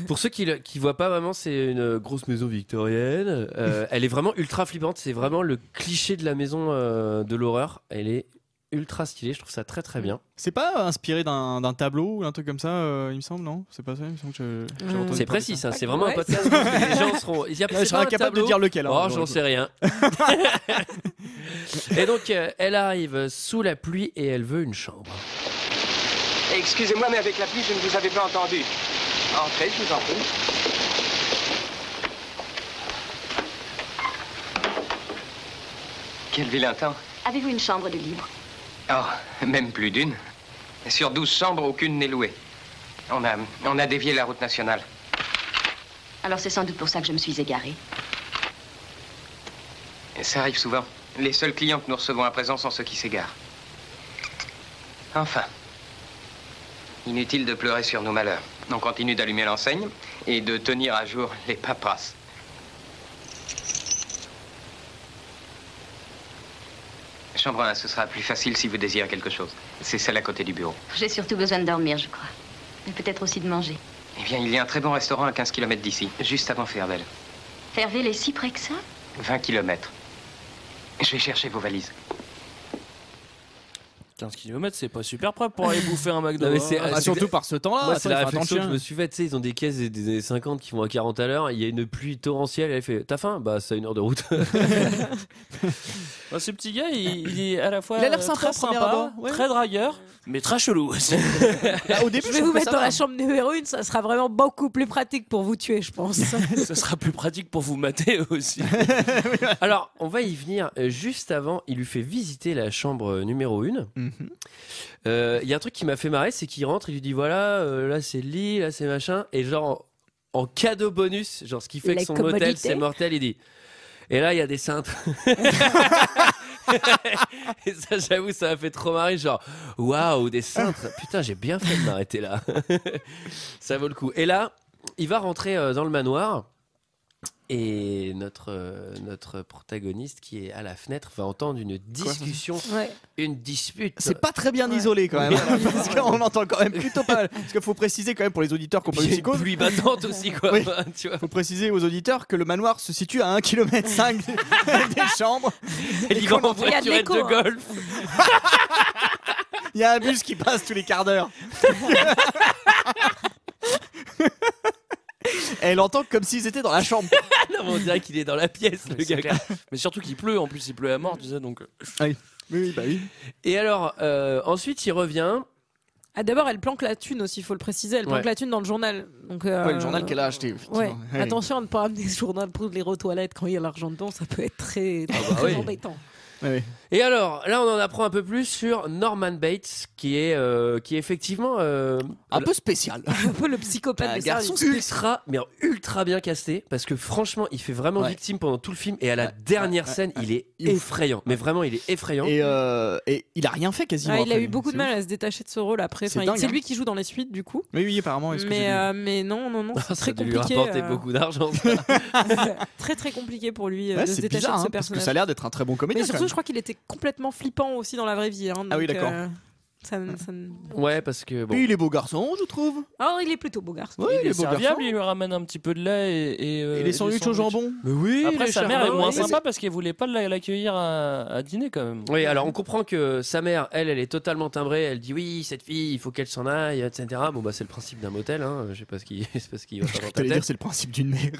Pour ceux qui voient pas vraiment, c'est une grosse maison victorienne. Elle est vraiment ultra flippante. C'est vraiment le cliché de la maison de l'horreur. Elle est ultra stylé, je trouve ça très très bien. C'est pas inspiré d'un tableau ou un truc comme ça, il me semble, non? C'est pas ça, il me semble que j'ai entendu. C'est précis, ça. C'est vraiment un podcast. Les gens seront. Je serais incapable de dire lequel. Oh, j'en sais rien. Et donc, elle arrive sous la pluie et elle veut une chambre. Excusez-moi, mais avec la pluie, je ne vous avais pas entendu. Entrez, je vous en prie. Quel vilain temps. Avez-vous une chambre de libre? Oh, même plus d'une. Sur 12 chambres, aucune n'est louée. On a dévié la route nationale. Alors c'est sans doute pour ça que je me suis égarée. Ça arrive souvent. Les seuls clients que nous recevons à présent sont ceux qui s'égarent. Enfin. Inutile de pleurer sur nos malheurs. On continue d'allumer l'enseigne et de tenir à jour les paperasses. Chambre 1, ce sera plus facile si vous désirez quelque chose. C'est celle à côté du bureau. J'ai surtout besoin de dormir, je crois. Mais peut-être aussi de manger. Eh bien, il y a un très bon restaurant à 15 km d'ici, juste avant Fairville. Fairville est si près que ça? 20 km. Je vais chercher vos valises. 15 km, c'est pas super prêt pour aller bouffer un McDo. Surtout par ce temps-là. Moi, c'est la réflexion que je me suis faite. Ils ont des caisses des années 50 qui vont à 40 à l'heure. Il y a une pluie torrentielle. Elle fait t'as faim? Bah, c'est 1 heure de route. Ce petit gars, il est à la fois il a l'air sympa, très sympa, très dragueur, mais très chelou aussi. Au début, je vais vous mettre dans la chambre numéro 1. Ça sera vraiment beaucoup plus pratique pour vous tuer, je pense. Ça sera plus pratique pour vous mater aussi. Alors, on va y venir. Juste avant, il lui fait visiter la chambre numéro 1. Il y a un truc qui m'a fait marrer, c'est qu'il rentre, il lui dit voilà, là c'est le lit, là c'est machin, et genre en cadeau bonus, genre ce qui fait que son motel c'est mortel, il dit et là il y a des cintres. Et ça, j'avoue, ça m'a fait trop marrer, genre waouh, des cintres, putain, j'ai bien fait de m'arrêter là. Ça vaut le coup. Et là, il va rentrer dans le manoir. Et notre protagoniste qui est à la fenêtre va entendre une discussion, une dispute. C'est pas très bien isolé quand même, parce qu'on entend quand même plutôt pas mal. Parce qu'il faut préciser quand même pour les auditeurs qui n'ont pas eu psychose. Pluie battante aussi quoi. Oui. Tu vois. Faut préciser aux auditeurs que le manoir se situe à 1,5 km des chambres. Et il va en voiturette de golf. Il y a un bus qui passe tous les quarts d'heure. Et elle entend comme s'ils étaient dans la chambre. Non, mais on dirait qu'il est dans la pièce, le gars. Mais surtout qu'il pleut, en plus il pleut à mort, tu sais, donc. Oui, bah oui. Et alors, ensuite, il revient. Ah, d'abord, elle planque la thune aussi, il faut le préciser. Elle planque la thune dans le journal. Donc, le journal qu'elle a acheté. Ouais. Attention à ne pas amener ce journal pour les aux toilettes quand il y a l'argent dedans, ça peut être très embêtant. Ouais. Et alors, là, on en apprend un peu plus sur Norman Bates, qui est effectivement un peu spécial. Un peu le psychopathe de garçon service. ultra bien casté, parce que franchement, il fait vraiment victime pendant tout le film, et à la dernière scène, il est effrayant. Mais vraiment, il est effrayant. Et il a rien fait quasiment. Il a après, eu beaucoup de mal à se détacher de ce rôle après. C'est Enfin, dingue, c'est hein. lui qui joue dans les suites du coup. Oui, apparemment. Mais non, c'est Ça très a dû lui compliqué. rapporter beaucoup d'argent. Très très compliqué pour lui Ouais, de se c'est détacher bizarre, de ce hein, parce que personnage. ça a l'air d'être un très bon comédien. Mais surtout, je crois qu'il était complètement flippant aussi dans la vraie vie. Ah oui, d'accord. Ouais, parce que bon. Et il est beau garçon, je trouve. Oh, il est plutôt beau garçon. Ouais, il est beau serviable, garçon. il lui ramène un petit peu de lait Et les sandwichs au jambon. Mais oui, Après, les sa mère est charmants, moins oui. sympa parce qu'elle voulait pas l'accueillir à dîner quand même. Oui, alors on comprend que sa mère, elle est totalement timbrée. Elle dit oui, cette fille, il faut qu'elle s'en aille, etc. Bon, bah, c'est le principe d'un motel. Hein. Je sais pas ce qui va pas dans ta T'allais dire tête. c'est le principe d'une mère.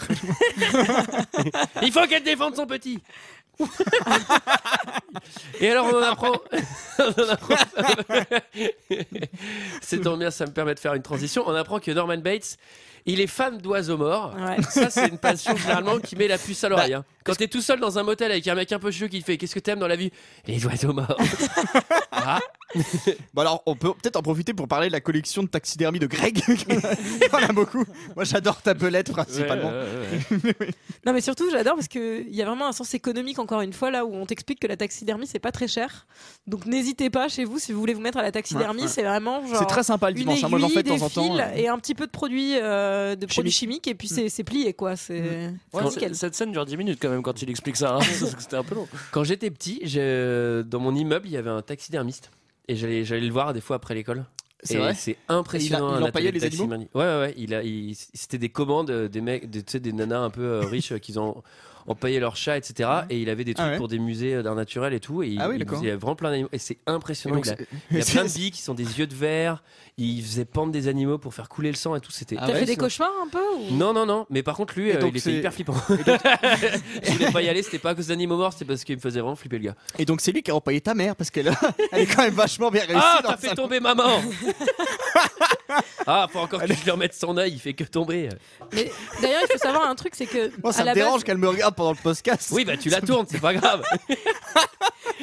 Il faut qu'elle défende son petit. Et alors on en apprend. C'est tant bien, ça me permet de faire une transition. On apprend que Norman Bates, il est fan d'oiseaux morts. Ouais. Ça, c'est une passion généralement qui met la puce à l'oreille. Hein. Quand t'es tout seul dans un motel avec un mec un peu chieux qui te fait qu'est-ce que t'aimes dans la vie? Les oiseaux morts. Ah. Bon alors, on peut peut-être en profiter pour parler de la collection de taxidermie de Greg. On a beaucoup. Moi, j'adore ta belette principalement. Non, mais surtout, j'adore parce qu'il y a vraiment un sens économique, encore une fois, là où on t'explique que la taxidermie, c'est pas très cher. Donc, n'hésitez pas chez vous, si vous voulez vous mettre à la taxidermie, c'est vraiment genre. C'est très sympa le une dimanche. Moi, j'en fais de aiguille, temps en des temps. fils et un petit peu de produits, chimiques, et puis c'est plié, quoi. C'est nickel. Cette scène dure 10 minutes quand même quand il explique ça. Hein. C'était un peu long. Quand j'étais petit, dans mon immeuble, il y avait un taxidermiste. Et j'allais le voir des fois après l'école. C'est Et vrai. c'est impressionnant. Il un empaillait atelier de les animaux. taxidermie. Ouais. C'était des commandes des mecs, des nanas un peu riches qui ont empaillé leurs chats, etc. Et il avait des trucs pour des musées d'art naturel et tout. Et il y avait vraiment plein d'animaux. Et c'est impressionnant. Il y a plein de billes qui sont des yeux de verre. Il faisait pendre des animaux pour faire couler le sang et tout. C'était. T'as fait des cauchemars un peu ou... Non. Mais par contre, lui, il était hyper flippant. Je voulais pas y aller. C'était pas à cause d'animaux morts. C'était parce qu'il me faisait vraiment flipper le gars. Et donc, c'est lui qui a empaillé ta mère parce qu'elle elle est quand même vachement bien réussie. Ah, dans t'as fait tomber maman. Ah, faut encore que je lui remette son œil. Il fait que tomber. Mais d'ailleurs, il faut savoir un truc, c'est que. Moi, ça à me la dérange base, qu'elle me regarde pendant le podcast. Oui, bah tu la tournes. C'est pas grave.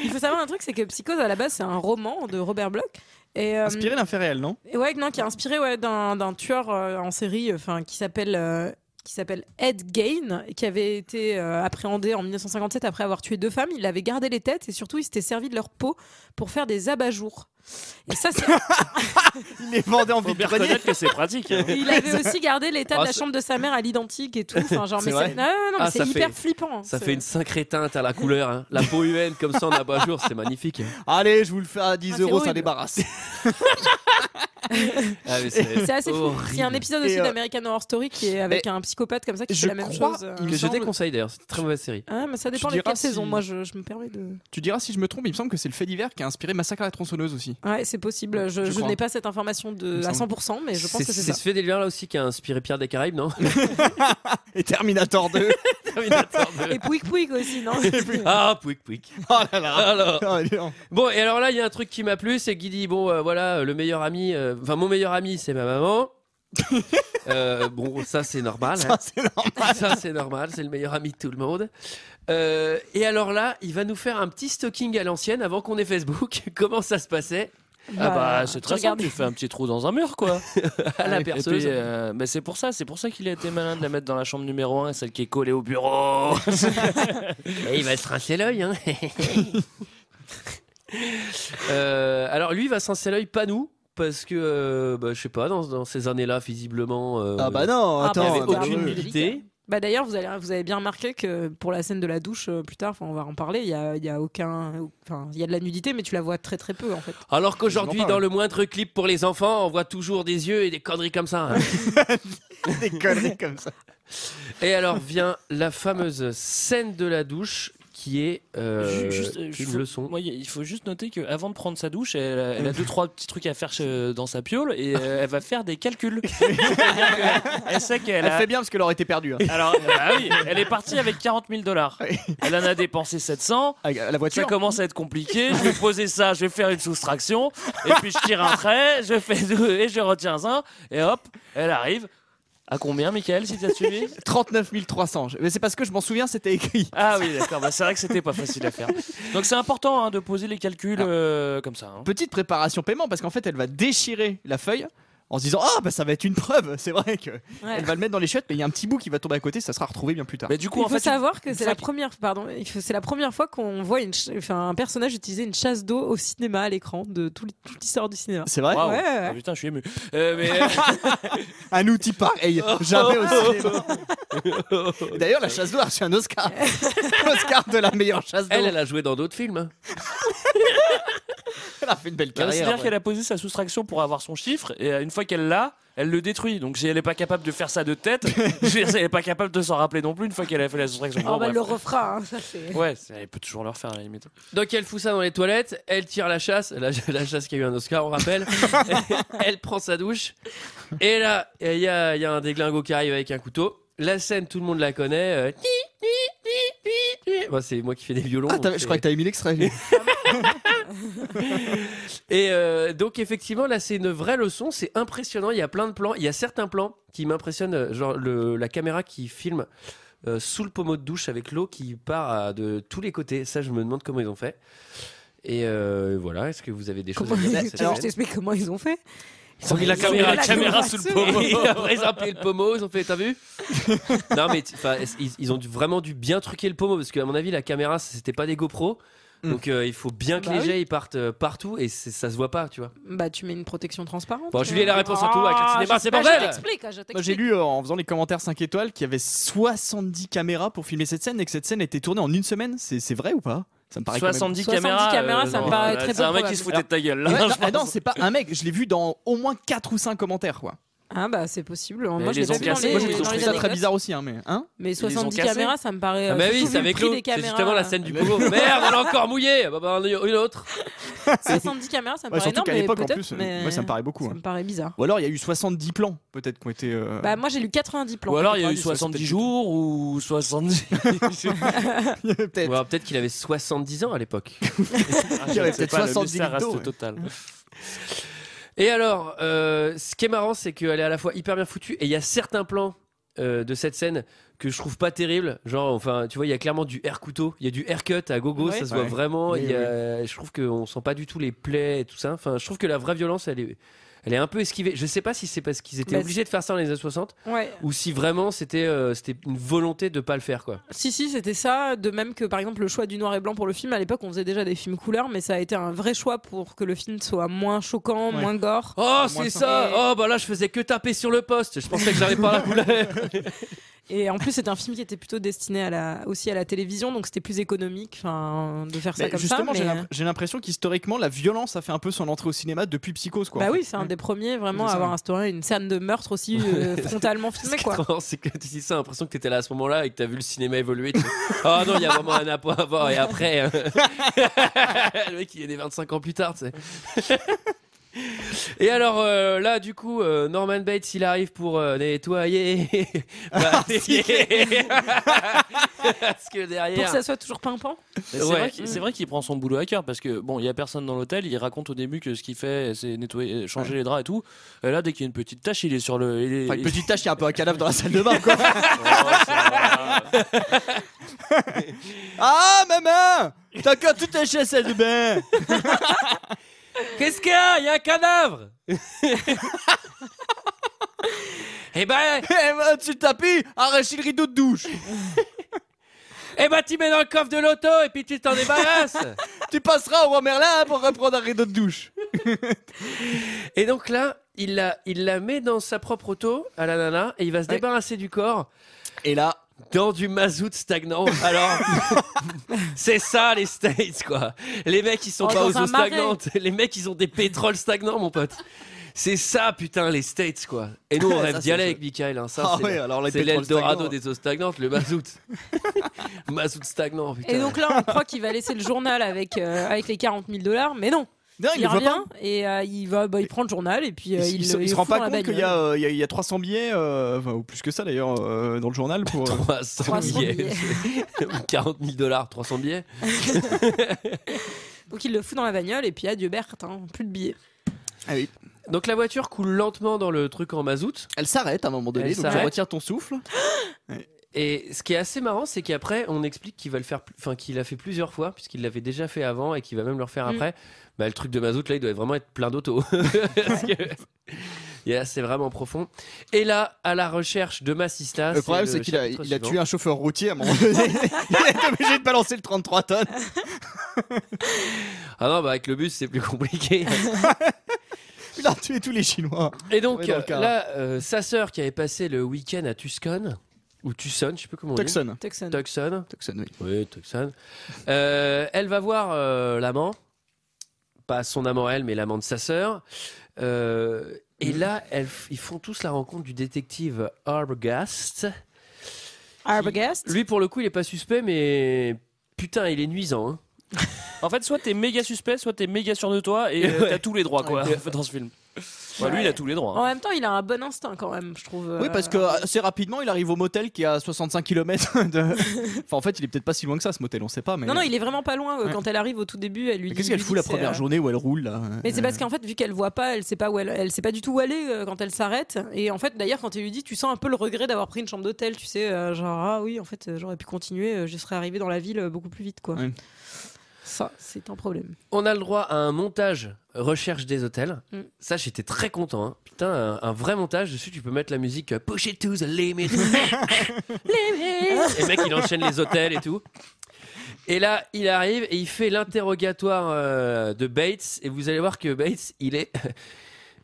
il faut savoir un truc, c'est que Psychose, à la base, c'est un roman de Robert Bloch. Et, Inspiré d'un fait réel, non? qui est inspiré d'un tueur en série qui s'appelle Ed Gein, qui avait été appréhendé en 1957 après avoir tué 2 femmes. Il avait gardé les têtes et surtout il s'était servi de leur peau pour faire des abat-jours. Et ça, c'est... Il les vendait en Faut bien reconnaître que c'est pratique. Hein. Il avait aussi gardé l'état de la c'est- chambre de sa mère à l'identique et tout. Enfin, genre, C'est mais vrai non, mais Ah, c'est ça hyper fait- flippant. Ça C'est- fait une sacrée teinte à la couleur. Hein. La peau humaine comme ça en abat-jour, c'est magnifique. Allez, je vous le fais à 10 Ah, c'est euros, ça horrible. débarrasse. Ah, mais C'est assez fou. horrible. Il y a un épisode aussi Et, d'American Horror Story qui est avec un psychopathe comme ça qui je fait la même crois chose. Que je déconseille d'ailleurs, c'est une très mauvaise série. Ah, mais ça dépend Tu diras lesquelles si- saisons. Moi, je me permets de. Tu diras si je me trompe, il me semble que c'est le fait divers qui a inspiré Massacre à la tronçonneuse aussi. Ouais, c'est possible. Je crois. n'ai pas cette information Il me à semble. 100%, mais je pense que c'est C'est ça. ce fait délire là aussi qui a inspiré Pierre des Caraïbes, non? Et Terminator 2. Terminator 2. Et Pouic Pouic aussi, non? Ah, pouic pouic. Oh là là. Alors. Oh, dis donc. Bon, et alors là, il y a un truc qui m'a plu, c'est qu'il dit bon, voilà, le meilleur ami, enfin mon meilleur ami, c'est ma maman. Bon, ça c'est normal. Ça, hein. c'est normal. Ça c'est normal, c'est le meilleur ami de tout le monde. Et alors là, il va nous faire un petit stalking à l'ancienne avant qu'on ait Facebook. Comment ça se passait Ah bah c'est très regarde. simple, tu fais un petit trou dans un mur quoi. à la Et perceuse? puis, bah, c'est pour ça qu'il a été malin de la mettre dans la chambre numéro 1, celle qui est collée au bureau. Et il va se rincer l'œil. Hein. Alors lui, il va se rincer l'œil, pas nous. Parce que, bah, je sais pas, dans ces années-là, visiblement, Ah bah non, Ah, il n'y attends. avait bah, bah, aucune ouais. nudité. Bah d'ailleurs, vous avez bien remarqué que pour la scène de la douche, plus tard, on va en parler, il y a aucun... Enfin, il y a de la nudité, mais tu la vois très très peu, en fait. Alors qu'aujourd'hui, Quasiment pas, dans le moindre clip pour les enfants, on voit toujours des yeux et des conneries comme ça. hein. Des conneries comme ça. Et alors vient la fameuse scène de la douche qui est une leçon. Moi, il faut juste noter qu'avant de prendre sa douche, elle a 2-3 petits trucs à faire dans sa piole et elle va faire des calculs. Elle sait qu'elle Elle a... fait bien parce qu'elle aurait été perdue. Hein. Alors, ah oui, elle est partie avec 40 000 $. Oui. Elle en a dépensé 700. Avec la Ça voiture. commence à être compliqué. Je vais poser ça, je vais faire une soustraction. Et puis je tire un trait, je fais 2 et je retiens un. Et hop, elle arrive. À combien, Michael, si tu as suivi? 39 300. Mais c'est parce que je m'en souviens, c'était écrit. Ah oui, d'accord. Bah, c'est vrai que c'était pas facile à faire. Donc c'est important hein, de poser les calculs comme ça. Hein. Petite préparation paiement, parce qu'en fait, elle va déchirer la feuille en se disant ah bah ça va être une preuve. C'est vrai que elle va le mettre dans les chiottes, mais il y a un petit bout qui va tomber à côté, ça sera retrouvé bien plus tard. Mais du coup, il faut savoir que c'est la première, c'est la première fois qu'on voit un personnage utiliser une chasse d'eau au cinéma à l'écran de toute l'histoire du cinéma. C'est vrai. Wow. Ouais. Ah, putain, je suis ému. Mais un outil pareil, jamais au cinéma. D'ailleurs, la chasse d'eau a reçu un Oscar. Oscar de la meilleure chasse d'eau. Elle a joué dans d'autres films. Hein. Elle a fait une belle carrière. C'est-à-dire qu'elle a posé sa soustraction pour avoir son chiffre et une fois qu'elle l'a, elle le détruit. Donc si elle n'est pas capable de faire ça de tête, elle n'est pas capable de s'en rappeler non plus une fois qu'elle a fait la soustraction. Oh, bah, elle le refera. Hein, ça, ouais, elle peut toujours le refaire à la limite. Donc elle fout ça dans les toilettes, elle tire la chasse, la chasse qui a eu un Oscar, on rappelle. Elle prend sa douche et là il y a un déglingo qui arrive avec un couteau. La scène, tout le monde la connaît. Bon, c'est moi qui fais des violons. Ah, je crois que t'avais mis l'extrait. Et donc effectivement là c'est une vraie leçon, c'est impressionnant, il y a plein de plans, il y a certains plans qui m'impressionnent, genre la caméra qui filme sous le pommeau de douche avec l'eau qui part de tous les côtés, ça je me demande comment ils ont fait. Et voilà, est-ce que vous avez des choses à dire? Je t'explique comment ils ont fait. Ils ont mis la caméra sous le pommeau. Après, ils ont appelé le pommeau, ils ont fait, t'as vu? Non, mais ils ont vraiment dû bien truquer le pommeau parce qu'à mon avis, la caméra, c'était pas des GoPro. Donc il faut bien que les jets ils partent partout et ça se voit pas, tu vois. Bah tu mets une protection transparente. Bon, Julie, la réponse à tout avec le cinéma, c'est bordel. Je t'explique. Moi j'ai lu en faisant les commentaires 5 étoiles qu'il y avait 70 caméras pour filmer cette scène et que cette scène était tournée en une semaine. C'est vrai ou pas? Ça me paraît 70 caméras, ça me paraît très peu. C'est un mec qui se foutait de ta gueule. Là, non, c'est pas un mec. Je l'ai vu dans au moins 4 ou 5 commentaires, quoi. Ah bah c'est possible. Moi je l'ai cassé. Moi je trouve ça très bizarre aussi, hein, mais 70 caméras, ça me paraît. Ah bah oui, c'est avec l'eau. C'est justement la scène du pommeau. Merde, elle a encore mouillé. Bah une autre. 70 caméras, ça me paraît surtout énorme. qu'à l'époque en plus, mais moi ça me paraît beaucoup. Ça me paraît bizarre. Ou alors il y a eu 70 plans, peut-être, qui ont été. Bah moi j'ai lu 90 plans. Ou alors il y a eu 70 jours ou 70. Peut-être qu'il avait 70 ans à l'époque. Il y avait peut-être 70 reste total. Et alors, ce qui est marrant, c'est qu'elle est à la fois hyper bien foutue et il y a certains plans de cette scène que je trouve pas terribles. Genre, enfin, tu vois, il y a clairement du air couteau, il y a du haircut à gogo, ça se voit vraiment. Oui, je trouve qu'on sent pas du tout les plaies et tout ça. Enfin, je trouve que la vraie violence, elle est un peu esquivée. Je sais pas si c'est parce qu'ils étaient obligés de faire ça dans les années 60 ou si vraiment c'était une volonté de pas le faire, quoi. Si, c'était ça. De même que par exemple le choix du noir et blanc pour le film, à l'époque on faisait déjà des films couleurs, mais ça a été un vrai choix pour que le film soit moins choquant, moins gore. Oh, c'est ça. Oh, bah là je faisais que taper sur le poste. Je pensais que j'arrivais pas à la couleur. Et en plus, c'est un film qui était plutôt destiné aussi à la télévision, donc c'était plus économique de faire ça comme justement, ça. J'ai l'impression qu'historiquement, la violence a fait un peu son entrée au cinéma depuis Psychose, quoi. Bah oui, c'est un des premiers vraiment à avoir instauré une scène de meurtre aussi frontalement filmée, quoi. C'est que tu dis ça, l'impression que t'étais là à ce moment-là et que t'as vu le cinéma évoluer. Oh non, il y a vraiment un apport avant et après. Hein. Le mec, il est né 25 ans plus tard, tu sais. Et alors là du coup Norman Bates il arrive pour nettoyer parce que derrière pour que ça soit toujours pimpant. C'est vrai qu'il prend son boulot à cœur parce que bon il y a personne dans l'hôtel, il raconte au début que ce qu'il fait c'est nettoyer, changer les draps et tout, et là dès qu'il y a une petite tache il est sur le une petite tache, il y a un peu un cadavre dans la salle de bain, quoi. Ah maman, t'as encore tout taché à la salle de bain. Qu'est-ce qu'il y a? Il y a un cadavre. Eh ben, tu le tapis, arrache le rideau de douche. Eh ben, tu mets dans le coffre de l'auto et puis tu t'en débarrasses. Tu passeras au roi Merlin pour reprendre un rideau de douche. Et donc là, il la met dans sa propre auto à la nana et il va se débarrasser du corps. Et là, dans du mazout stagnant. Alors, c'est ça les States, quoi. Les mecs, ils sont pas aux eaux stagnantes. Les mecs, ils ont des pétroles stagnants, mon pote. C'est ça, putain, les States, quoi. Et nous, on rêve d'y aller avec Michael. Hein. Ça, c'est l'Eldorado des eaux stagnantes, le mazout. Mazout stagnant, putain. Et donc là, on croit qu'il va laisser le journal avec les $40,000, mais non. Non, il revient et il prend le journal et puis il se rend pas compte qu'il y a 300 billets, ou plus que ça d'ailleurs, dans le journal pour 300 billets. $40,000, 300 billets. Donc il le fout dans la bagnole et puis adieu Berthe, plus de billets. Ah oui. Donc la voiture coule lentement dans le truc en mazout. Elle s'arrête à un moment donné, Elle donc tu s'arrête. retires ton souffle. Et ce qui est assez marrant, c'est qu'après, on explique qu'il va le faire, enfin qu'il l'a fait plusieurs fois, puisqu'il l'avait déjà fait avant et qu'il va même le refaire après. Bah, le truc de mazout, là, il doit vraiment être plein d'auto. Parce que c'est vraiment profond. Et là, à la recherche de Massista. Le problème, c'est qu'il a tué un chauffeur routier à un moment donné. Il a été obligé de balancer le 33 tonnes. Ah non, bah avec le bus, c'est plus compliqué. Il a tué tous les Chinois. Et donc, là, sa sœur qui avait passé le week-end à Tucson, ou Tucson, je sais plus comment on dit. Tucson, oui. Oui, Tucson. Elle va voir l'amant. Pas son amant elle, mais l'amant de sa sœur. Et là, ils font tous la rencontre du détective Arbogast. Arbogast. Lui, pour le coup, il est pas suspect, mais putain, il est nuisant. Hein. En fait, soit t'es méga suspect, soit t'es méga sûr de toi et t'as tous les droits quoi dans ce film. Ouais, lui, il a tous les droits. En même temps, il a un bon instinct quand même, je trouve. Oui, parce que assez rapidement, il arrive au motel qui est à 65 km de. Enfin, en fait, il est peut-être pas si loin que ça, ce motel, on sait pas. Mais... Non, il est vraiment pas loin. Quand elle arrive au tout début, elle lui dit. Qu'est-ce qu'elle fout la première journée où elle roule là? Mais c'est parce qu'en fait, vu qu'elle voit pas, elle sait pas où elle sait pas du tout où aller quand elle s'arrête. Et en fait, d'ailleurs, quand elle lui dit, tu sens un peu le regret d'avoir pris une chambre d'hôtel, tu sais, genre ah oui, en fait, j'aurais pu continuer, je serais arrivée dans la ville beaucoup plus vite, quoi. Ouais. Ça, c'est un problème. On a le droit à un montage recherche des hôtels. Ça, j'étais très content. Hein. Putain, un vrai montage. Dessus, tu peux mettre la musique Push it to the limit. Et le mec, il enchaîne les hôtels et tout. Et là, il arrive et il fait l'interrogatoire de Bates. Et vous allez voir que Bates, il est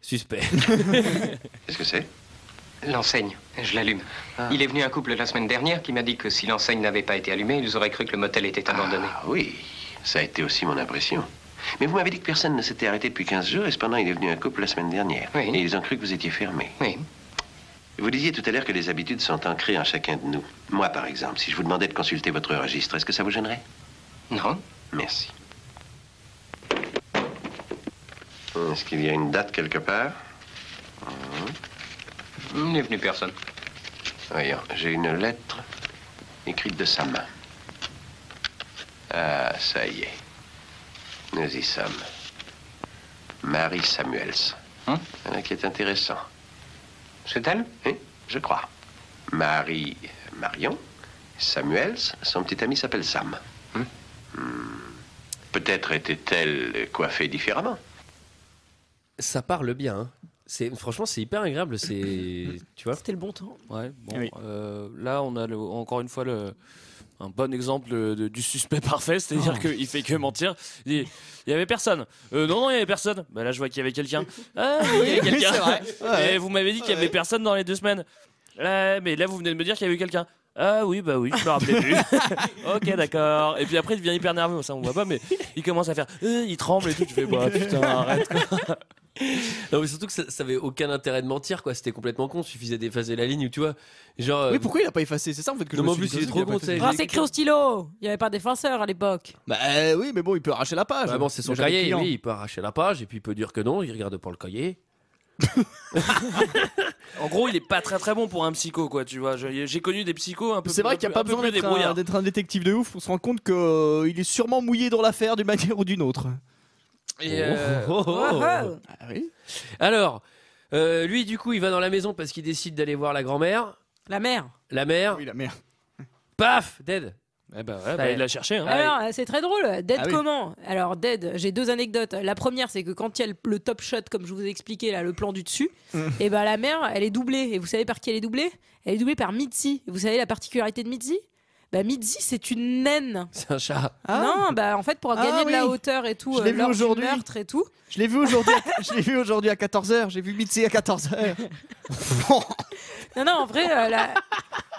suspect. Qu'est-ce que c'est? L'enseigne, je l'allume. Il est venu un couple la semaine dernière qui m'a dit que si l'enseigne n'avait pas été allumée, ils auraient cru que le motel était abandonné. Ah oui, ça a été aussi mon impression. Mais vous m'avez dit que personne ne s'était arrêté depuis 15 jours et cependant il est venu un couple la semaine dernière. Oui. Et ils ont cru que vous étiez fermé. Oui. Vous disiez tout à l'heure que les habitudes sont ancrées en chacun de nous. Moi, par exemple, si je vous demandais de consulter votre registre, est-ce que ça vous gênerait? Non. Merci. Est-ce qu'il y a une date quelque part? Il n'est venu personne. Voyons, j'ai une lettre écrite de sa main. Ah, ça y est. Nous y sommes. Marie Samuels. Voilà qui est intéressant. C'est elle? Oui, je crois. Marion Samuels, son petit ami s'appelle Sam. Peut-être était-elle coiffée différemment. Ça parle bien. Hein. Franchement, c'est hyper agréable. Tu vois. C'était le bon temps. Ouais. Bon. Oui. Là, on a encore une fois un bon exemple du suspect parfait, c'est-à-dire qu'il fait que mentir. Il y avait personne. Non, il y avait personne. Bah là, je vois qu'il y avait quelqu'un. Ah, oui, il y avait quelqu'un. C'est vrai. Ouais. Et vous m'avez dit qu'il y avait personne dans les 2 semaines. Mais là, vous venez de me dire qu'il y avait eu quelqu'un. Ah oui, bah oui, je me rappelais plus. Ok, d'accord. Et puis après, il devient hyper nerveux, ça on voit pas, mais il commence à faire. Il tremble et tout. Tu fais, bah putain, arrête quoi. Non, mais surtout que ça avait aucun intérêt de mentir, quoi. C'était complètement con. Il suffisait d'effacer la ligne, ou tu vois. Genre. Oui, pourquoi il a pas effacé? C'est ça en fait que non, je me en suis plus, dit. il est trop con, tu sais. C'est écrit au stylo. Il n'y avait pas d'effaceur à l'époque. Bah oui, mais bon, il peut arracher la page. Bah bon, c'est son Déjà, les cahier, clients. oui, il peut arracher la page et puis il peut dire que non, il regarde pas le cahier. En gros, il est pas très très bon pour un psycho, quoi. Tu vois, j'ai connu des psychos un peu. C'est vrai qu'il n'y a pas besoin d'être un détective de ouf. On se rend compte qu'il est sûrement mouillé dans l'affaire d'une manière ou d'une autre. Et Ah oui. Alors, lui, du coup, il va dans la maison parce qu'il décide d'aller voir la grand-mère. La mère. La mère, Oui, la merde. paf, dead. Eh bah ouais, bah, il l'a cherché. Hein. Alors, c'est très drôle. Dead Ah oui. comment? Alors, Dead, j'ai 2 anecdotes. La première, c'est que quand il y a le top shot, comme je vous ai expliqué, là, le plan du dessus, et ben la mère, elle est doublée. Et vous savez par qui elle est doublée? Elle est doublée par Mitzi. Et vous savez la particularité de Mitzi? Bah, Mitzi, c'est une naine. C'est un chat. Non, bah en fait, pour gagner de la oui. hauteur et tout, Je l'ai vu lors du aujourd'hui. meurtre et tout. Je l'ai vu aujourd'hui à 14h. J'ai vu Mitzi à 14h. Non,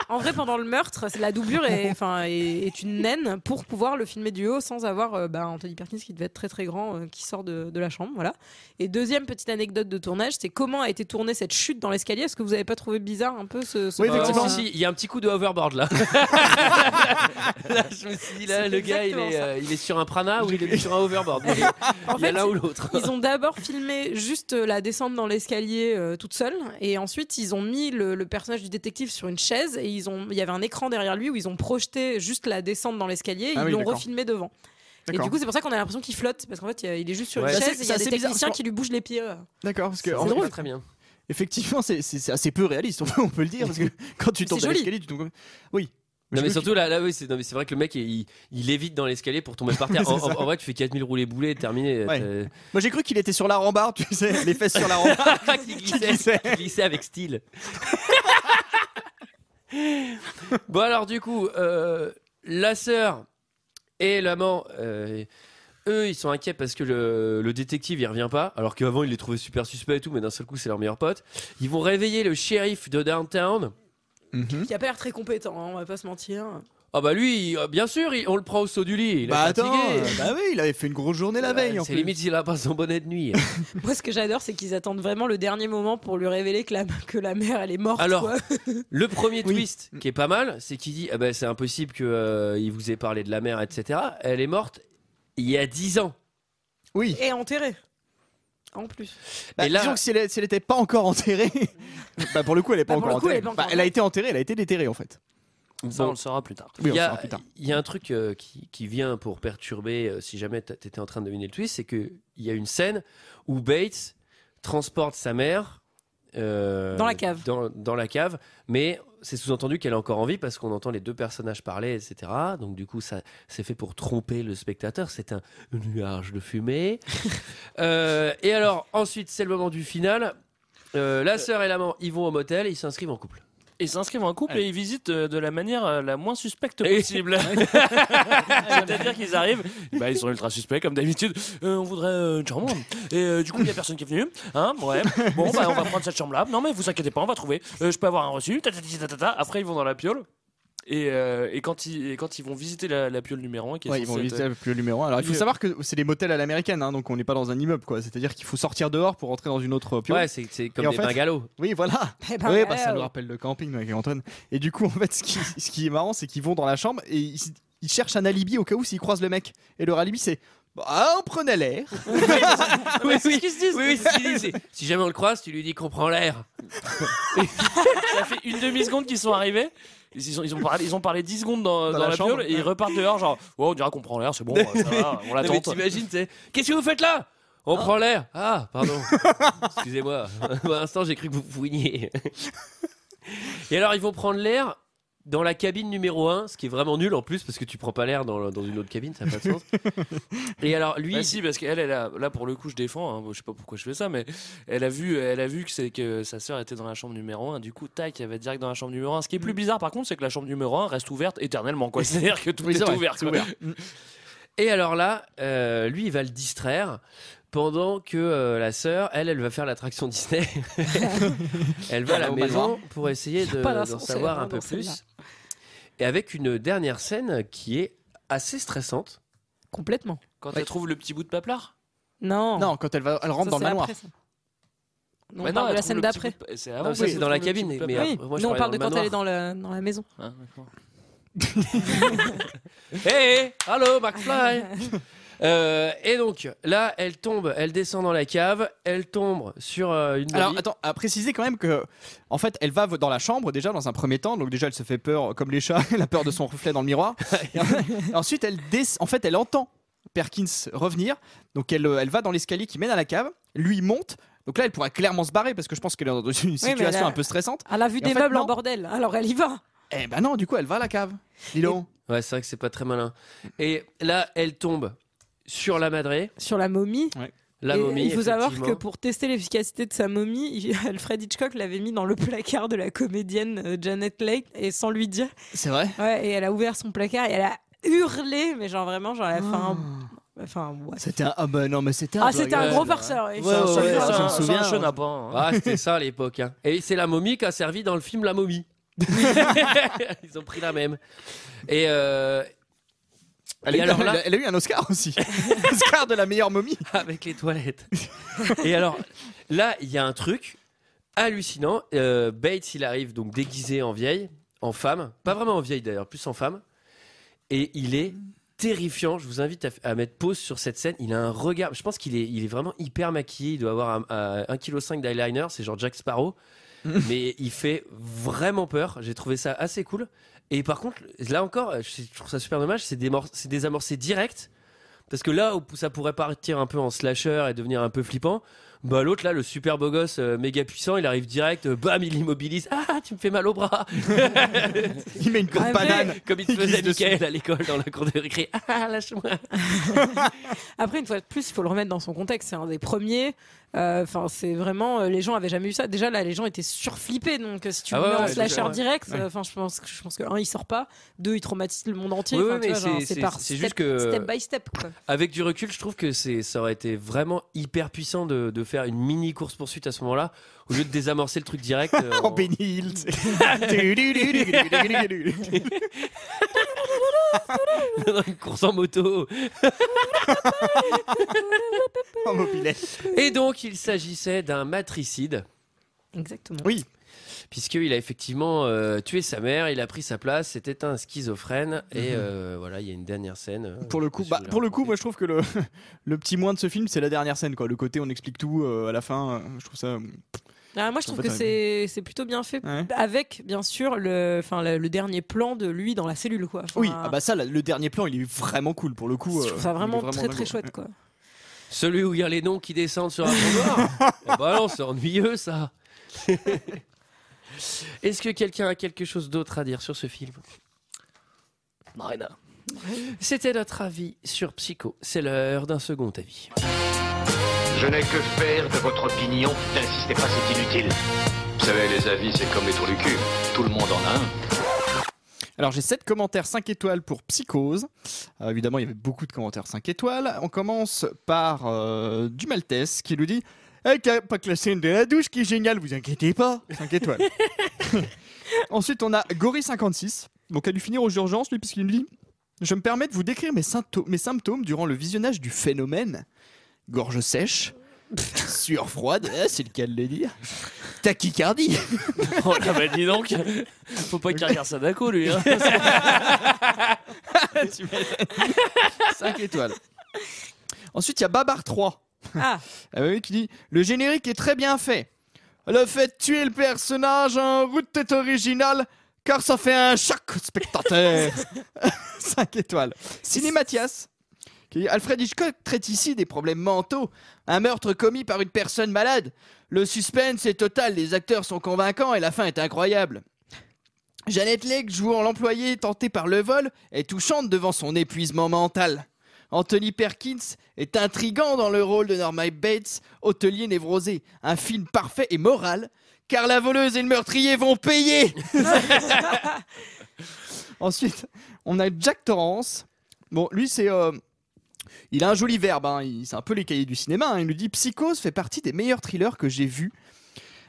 en vrai, pendant le meurtre, la doublure est une naine pour pouvoir le filmer du haut sans avoir Anthony Perkins qui devait être très très grand qui sort de la chambre. Voilà. Et deuxième petite anecdote de tournage, c'est comment a été tournée cette chute dans l'escalier. Est-ce que vous n'avez pas trouvé bizarre un peu ce Oui, effectivement. Si, il y a un petit coup de hoverboard là. Là, je me suis dit, là, C'est le gars, exactement il est sur un prana ou il est sur un hoverboard. Il En y a fait, l'un ou l'autre. Ils ont d'abord filmé juste la descente dans l'escalier toute seule, et ensuite ils ont mis le personnage du détective sur une chaise, et il y avait un écran derrière lui où ils ont projeté juste la descente dans l'escalier, et ils l'ont refilmé devant. Et du coup, c'est pour ça qu'on a l'impression qu'il flotte, parce qu'en fait, il est juste sur Ouais. une C'est chaise et il y a assez des bizarre, techniciens parce qui lui bougent les pieds. D'accord, parce que C'est en fait, drôle, très bien. effectivement, c'est assez peu réaliste, on peut le dire, parce que quand tu tombes C'est dans joli. l'escalier, tu tombes comme. Oui. Non mais Je- surtout là oui c'est vrai que le mec il évite dans l'escalier pour tomber par terre. C'est ça. En vrai tu fais 4000 roulés boulets terminé. Ouais. Moi j'ai cru qu'il était sur la rambarde, tu sais, les fesses sur la rambarde. Qui glissait. glissait avec style. Bon alors du coup la sœur et l'amant eux ils sont inquiets parce que le détective il revient pas alors qu'avant ils les trouvaient super suspects et tout mais d'un seul coup c'est leur meilleur pote. Ils vont réveiller le shérif de Downtown. Qui a pas l'air très compétent, hein, on va pas se mentir. Ah bah lui bien sûr on le prend au saut du lit. Il est Bah fatigué. attends, bah oui, il avait fait une grosse journée la veille. en C'est plus. limite s'il a pas son bonnet de nuit. Moi, ce que j'adore, c'est qu'ils attendent vraiment le dernier moment pour lui révéler que la mère, elle est morte. Alors, quoi. Le premier Oui. twist qui est pas mal, c'est qu'il dit ah ben, c'est impossible qu'il vous ait parlé de la mère, etc. Elle est morte il y a 10 ans. Oui. Et enterré. En plus. Bah, Et là- disons que si elle était pas encore enterrée, bah pour le coup elle est pas Bah, pour encore le coup, elle enterrée. est pas encore Bah, elle a été enterrée, elle a été déterrée en fait. Ça, Bon. on le saura plus tard. Oui, on il y saura a, plus tard. il y a un truc qui vient pour perturber si jamais t'étais en train de deviner le twist, c'est qu'il y a une scène où Bates transporte sa mère Dans la cave. Dans la cave, mais c'est sous-entendu qu'elle est encore en vie parce qu'on entend les deux personnages parler, etc. Donc du coup, ça c'est fait pour tromper le spectateur. C'est un nuage de fumée. Et alors, ensuite, c'est le moment du final. La sœur et l'amant, ils vont au motel et ils s'inscrivent en couple. Ils s'inscrivent en couple Ouais. et ils visitent de la manière la moins suspecte Et- possible. C'est-à-dire qu'ils arrivent, bah, ils sont ultra suspects comme d'habitude. On voudrait une chambre. Et du coup, il n'y a personne qui est venu. Hein, ouais. Bon, bah, on va prendre cette chambre-là. Non, mais vous inquiétez pas, on va trouver. Je peux avoir un reçu. Après, ils vont dans la piole. Et quand ils vont visiter la piole numéro 1, qui est Ouais, ils vont censée visiter être- le numéro 1. Alors il faut Oui. savoir que c'est des motels à l'américaine, hein, donc on n'est pas dans un immeuble quoi. C'est-à-dire qu'il faut sortir dehors pour rentrer dans une autre piole. Ouais, c'est comme Et en des fait- bungalows. Oui, voilà. Eh ben, Oui, bah, ça ouais, nous ouais. rappelle le camping avec Antoine. Et du coup, en fait, ce qui est marrant, c'est qu'ils vont dans la chambre et ils cherchent un alibi au cas où s'ils croisent le mec. Et leur alibi, c'est on prenait l'air. Oui, oui, c'est ce qu'il dit, c'est, si jamais on le croise, tu lui dis qu'on prend l'air. Ça fait une demi-seconde qu'ils sont arrivés. Ils ont parlé 10 secondes dans la la chambre. piole et ils repartent dehors genre on dirait qu'on prend l'air, c'est bon, ça va, on Non, mais l'attend. t'imagines, tu sais, qu'est-ce que vous faites là? On prend l'air. Ah, pardon. Excusez-moi. Pour l'instant, j'ai cru que vous fouiniez. Et alors, ils vont prendre l'air dans la cabine numéro 1, ce qui est vraiment nul en plus, parce que tu prends pas l'air dans une autre cabine, ça n'a pas de sens. Et alors, lui. Bah si, parce qu'elle, là pour le coup, je défends. Hein, je sais pas pourquoi je fais ça, mais elle a vu que sa sœur était dans la chambre numéro 1. Du coup, tac, elle va direct dans la chambre numéro 1. Ce qui est plus bizarre, par contre, c'est que la chambre numéro 1 reste ouverte éternellement, quoi. C'est-à-dire que tout Oui, est c'est vrai, ouvert. c'est quoi. ouvert. Et alors là, lui, il va le distraire pendant que la sœur, elle va faire l'attraction Disney. Elle va à la Au maison manoir. pour essayer Pas d'en d'ascenseur, savoir hein, un peu dans celle-là. plus. Et avec une dernière scène qui est assez stressante. Complètement. Quand elle trouve le petit bout de paplard. Non. Non, quand elle rentre Ça, dans le c'est manoir. après, ça. Non, Bah on parle de elle la trouve scène le petit d'après. bout de- C'est Non, avant. ça, oui, c'est elle dans la trouve le petit cabine. bout de Mais paplard. Oui, moi, je nous on parlais parle de dans quand le elle est manoir. dans la maison. Ah, d'accord. Hey, allô, McFly. Et donc là, elle descend dans la cave, elle tombe sur une. Alors momie. attends, à préciser quand même que en fait elle va dans la chambre déjà dans un premier temps, donc déjà elle se fait peur comme les chats, elle a peur de son reflet dans le miroir. Et ensuite elle entend Perkins revenir, donc elle va dans l'escalier qui mène à la cave, lui monte, donc là elle pourrait clairement se barrer parce que je pense qu'elle est dans une mais situation elle a- un peu stressante. Elle a vu Et en des fait, meubles non. en bordel, alors elle y va. Eh ben non, du coup elle va à la cave. Dis donc. Ouais, c'est vrai que c'est pas très malin. Et là, elle tombe sur la madrée, Sur la momie. la Et momie. il faut savoir que effectivement. pour tester l'efficacité de sa momie, Alfred Hitchcock l'avait mis dans le placard de la comédienne Janet Leigh et sans lui dire. C'est vrai. Ouais, et elle a ouvert son placard et elle a hurlé, mais genre vraiment, genre elle a fait un. Enfin, ouais. C'était un bah non mais c'était Ah, c'était un blagueur. gros farceur. oui. Ouais, ouais, Ça, ouais, ça, je me ça, souviens. ça n'a pas. Hein. Ah, c'était ça à l'époque. Hein. Et c'est la momie qui a servi dans le film La momie. Ils ont pris la même. Et Elle, Et alors là, elle a eu un Oscar aussi. Oscar de la meilleure momie. avec les toilettes. Et alors là, il y a un truc hallucinant. Bates, il arrive donc déguisé en vieille, en femme, pas vraiment en vieille d'ailleurs, plus en femme, et il est terrifiant. Je vous invite à mettre pause sur cette scène. Il a un regard. Je pense qu'il est vraiment hyper maquillé. Il doit avoir 1,5 kg d'eyeliner. C'est genre Jack Sparrow. Mais il fait vraiment peur. J'ai trouvé ça assez cool. Et par contre, là encore, je trouve ça super dommage. C'est désamorcé direct Parce que là où ça pourrait partir un peu en slasher et devenir un peu flippant, bah l'autre là, le super beau gosse méga puissant, il arrive direct, bam, il immobilise. Ah, tu me fais mal au bras. Il met une grosse banane. Comme il te faisait Michael à l'école dans la cour de récré. Ah, lâche-moi. Après, une fois de plus, il faut le remettre dans son contexte. C'est un des premiers. Enfin, c'est vraiment. Les gens avaient jamais eu ça. Déjà, là, les gens étaient surflippés. Donc, si tu le mets en slasher direct, enfin, je pense que un, il sort pas. Deux, il traumatise le monde entier. Oui, mais c'est juste que step by step. Quoi. Avec du recul, je trouve que ça aurait été vraiment hyper puissant de faire une mini course poursuite à ce moment-là, au lieu de désamorcer le truc direct. En Benny Hill. Une course en moto. En mobilet. Et donc, il s'agissait d'un matricide. Exactement. Oui. Puisqu'il a effectivement tué sa mère, il a pris sa place, c'était un schizophrène. Et voilà, il y a une dernière scène. Pour le coup, moi je trouve que le petit moins de ce film, c'est la dernière scène, quoi. Le côté on explique tout à la fin, je trouve ça. Moi je trouve que c'est plutôt bien fait, avec bien sûr le dernier plan de lui dans la cellule, quoi. Oui, ça, le dernier plan, il est vraiment cool pour le coup. Je trouve ça vraiment très très chouette, quoi. Celui où il y a les noms qui descendent sur un fond noir. Bah non, c'est ennuyeux ça. Est-ce que quelqu'un a quelque chose d'autre à dire sur ce film? Marina. C'était notre avis sur Psycho. C'est l'heure d'un second avis. Je n'ai que faire de votre opinion. N'insistez pas, c'est inutile. Vous savez, les avis, c'est comme les trous du cul. Tout le monde en a un. Alors j'ai 7 commentaires 5 étoiles pour Psychose. Évidemment, il y avait beaucoup de commentaires 5 étoiles. On commence par du Maltese qui nous dit pas que la scène de la douche qui est géniale, vous inquiétez pas. 5 étoiles. Ensuite, on a Gori56, qui a dû finir aux urgences, lui, puisqu'il nous dit je me permets de vous décrire mes symptômes durant le visionnage du phénomène. Gorge sèche, sueur froide, c'est le cas de le dire, tachycardie. Oh là, bah dis donc, faut pas qu'il regarde Sadako, lui. Hein. 5 étoiles. Ensuite, il y a Babar 3. Qui dit le générique est très bien fait. Le fait de tuer le personnage en route est original car ça fait un choc spectateur. 5 étoiles. Cinémathias qui dit Alfred Hitchcock traite ici des problèmes mentaux, un meurtre commis par une personne malade. Le suspense est total, les acteurs sont convaincants et la fin est incroyable. Janet Leigh jouant l'employée tenté par le vol est touchante devant son épuisement mental. Anthony Perkins est intriguant dans le rôle de Norma Bates, hôtelier névrosé. Un film parfait et moral, car la voleuse et le meurtrier vont payer. Ensuite, on a Jack Torrance. Bon, lui, c'est... il a un joli verbe, c'est un peu les cahiers du cinéma. Il nous dit « Psychose fait partie des meilleurs thrillers que j'ai vus.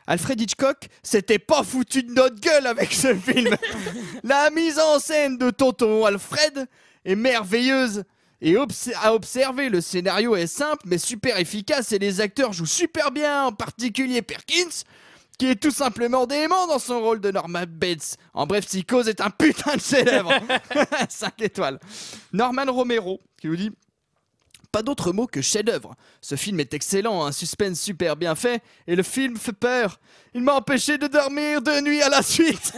Alfred Hitchcock s'était pas foutu de notre gueule avec ce film. La mise en scène de tonton Alfred est merveilleuse. Et à observer, le scénario est simple mais super efficace et les acteurs jouent super bien, en particulier Perkins, qui est tout simplement dément dans son rôle de Norman Bates. En bref, Psychose est un putain de chef-d'œuvre. 5 étoiles. Norman Romero, qui nous dit pas d'autre mot que chef-d'œuvre. Ce film est excellent, un suspense super bien fait, et le film fait peur. Il m'a empêché de dormir 2 nuits à la suite.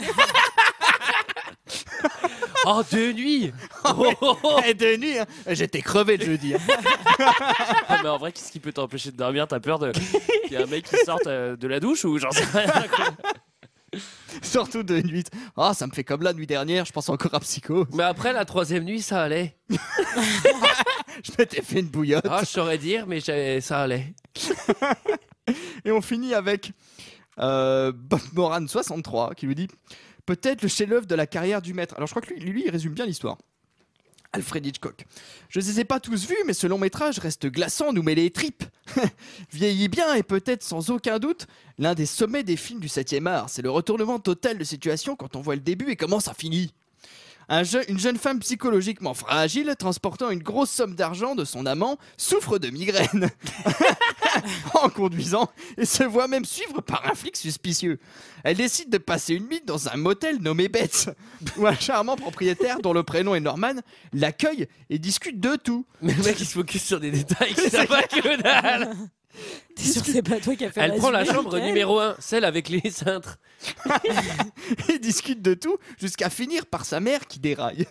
Oh, 2 nuits. Et 2 nuits, hein. J'étais crevé le jeudi. Mais en vrai, qu'est-ce qui peut t'empêcher de dormir? T'as peur qu'il y ait un mec qui sorte de la douche ou j'en sais rien, quoi. Surtout de nuit. Ah, ça me fait comme la nuit dernière, je pense encore à Psycho. Mais après la 3e nuit, ça allait. Je m'étais fait une bouillotte. Ah, je saurais dire, mais ça allait. Et on finit avec Bob Moran 63 qui lui dit peut-être le chef-d'œuvre de la carrière du maître. Alors je crois que lui il résume bien l'histoire. Alfred Hitchcock. Je ne les ai pas tous vus, mais ce long métrage reste glaçant, nous met les tripes. Vieillit bien et peut-être sans aucun doute l'un des sommets des films du 7e art. C'est le retournement total de situation quand on voit le début et comment ça finit. Une jeune femme psychologiquement fragile, transportant une grosse somme d'argent de son amant, souffre de migraine en conduisant et se voit même suivre par un flic suspicieux. Elle décide de passer une nuit dans un motel nommé Betts, où un charmant propriétaire, dont le prénom est Norman, l'accueille et discute de tout. Mais le mec il se focus sur des détails qui savent pas que dalle. T'es sûr que c'est pas toi qui as fait Elle prend la chambre numéro 1, celle avec les cintres. Ils discutent de tout jusqu'à finir par sa mère qui déraille.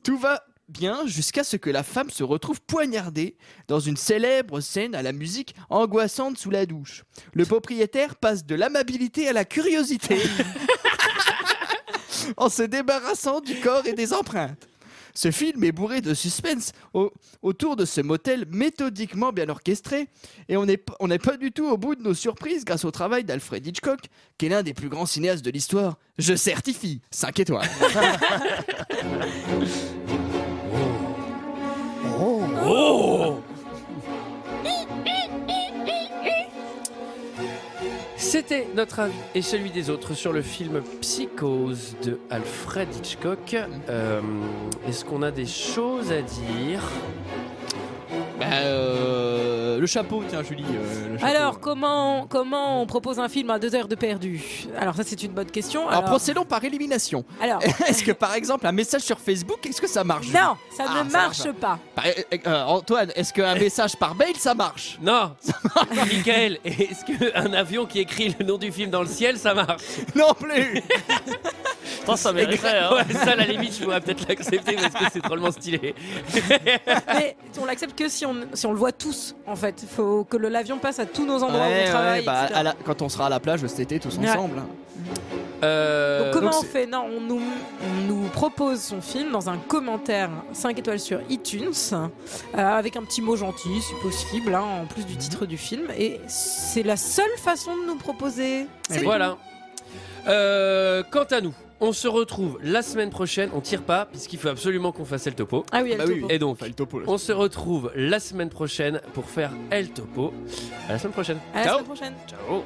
Tout va bien jusqu'à ce que la femme se retrouve poignardée dans une célèbre scène à la musique angoissante sous la douche. Le propriétaire passe de l'amabilité à la curiosité en se débarrassant du corps et des empreintes. Ce film est bourré de suspense autour de ce motel méthodiquement bien orchestré, et on n'est pas du tout au bout de nos surprises grâce au travail d'Alfred Hitchcock, qui est l'un des plus grands cinéastes de l'histoire. Je certifie 5 étoiles. Oh. C'était notre avis et celui des autres sur le film Psychose de Alfred Hitchcock. Est-ce qu'on a des choses à dire ? Le chapeau, tiens Julie. Le chapeau. Alors, comment on propose un film à 2 heures de perdu ? Alors ça, c'est une bonne question. Alors procédons par élimination. Alors, est-ce que par exemple un message sur Facebook, est-ce que ça marche ? Non, ça ne marche pas. Antoine, est-ce qu'un message par mail, ça marche ? Non. Michael, est-ce qu'un avion qui écrit le nom du film dans le ciel, ça marche ? Non plus. Ça mériterait. Hein. Ouais, ça, à la limite, je pourrais peut-être l'accepter parce que c'est drôlement stylé. Mais on l'accepte que si on le voit tous, en fait. Il faut que l'avion passe à tous nos endroits où on travaille. Quand on sera à la plage cet été tous ensemble. Donc comment on fait ? Non, on nous propose son film dans un commentaire 5 étoiles sur iTunes, avec un petit mot gentil si possible, hein, en plus du titre du film. Et c'est la seule façon de nous proposer. Voilà. Quant à nous, on se retrouve la semaine prochaine. On tire pas puisqu'il faut absolument qu'on fasse El Topo. Ah oui, El Topo. Et donc, El Topo, on se retrouve la semaine prochaine pour faire El Topo. À la semaine prochaine. À la semaine prochaine. Ciao.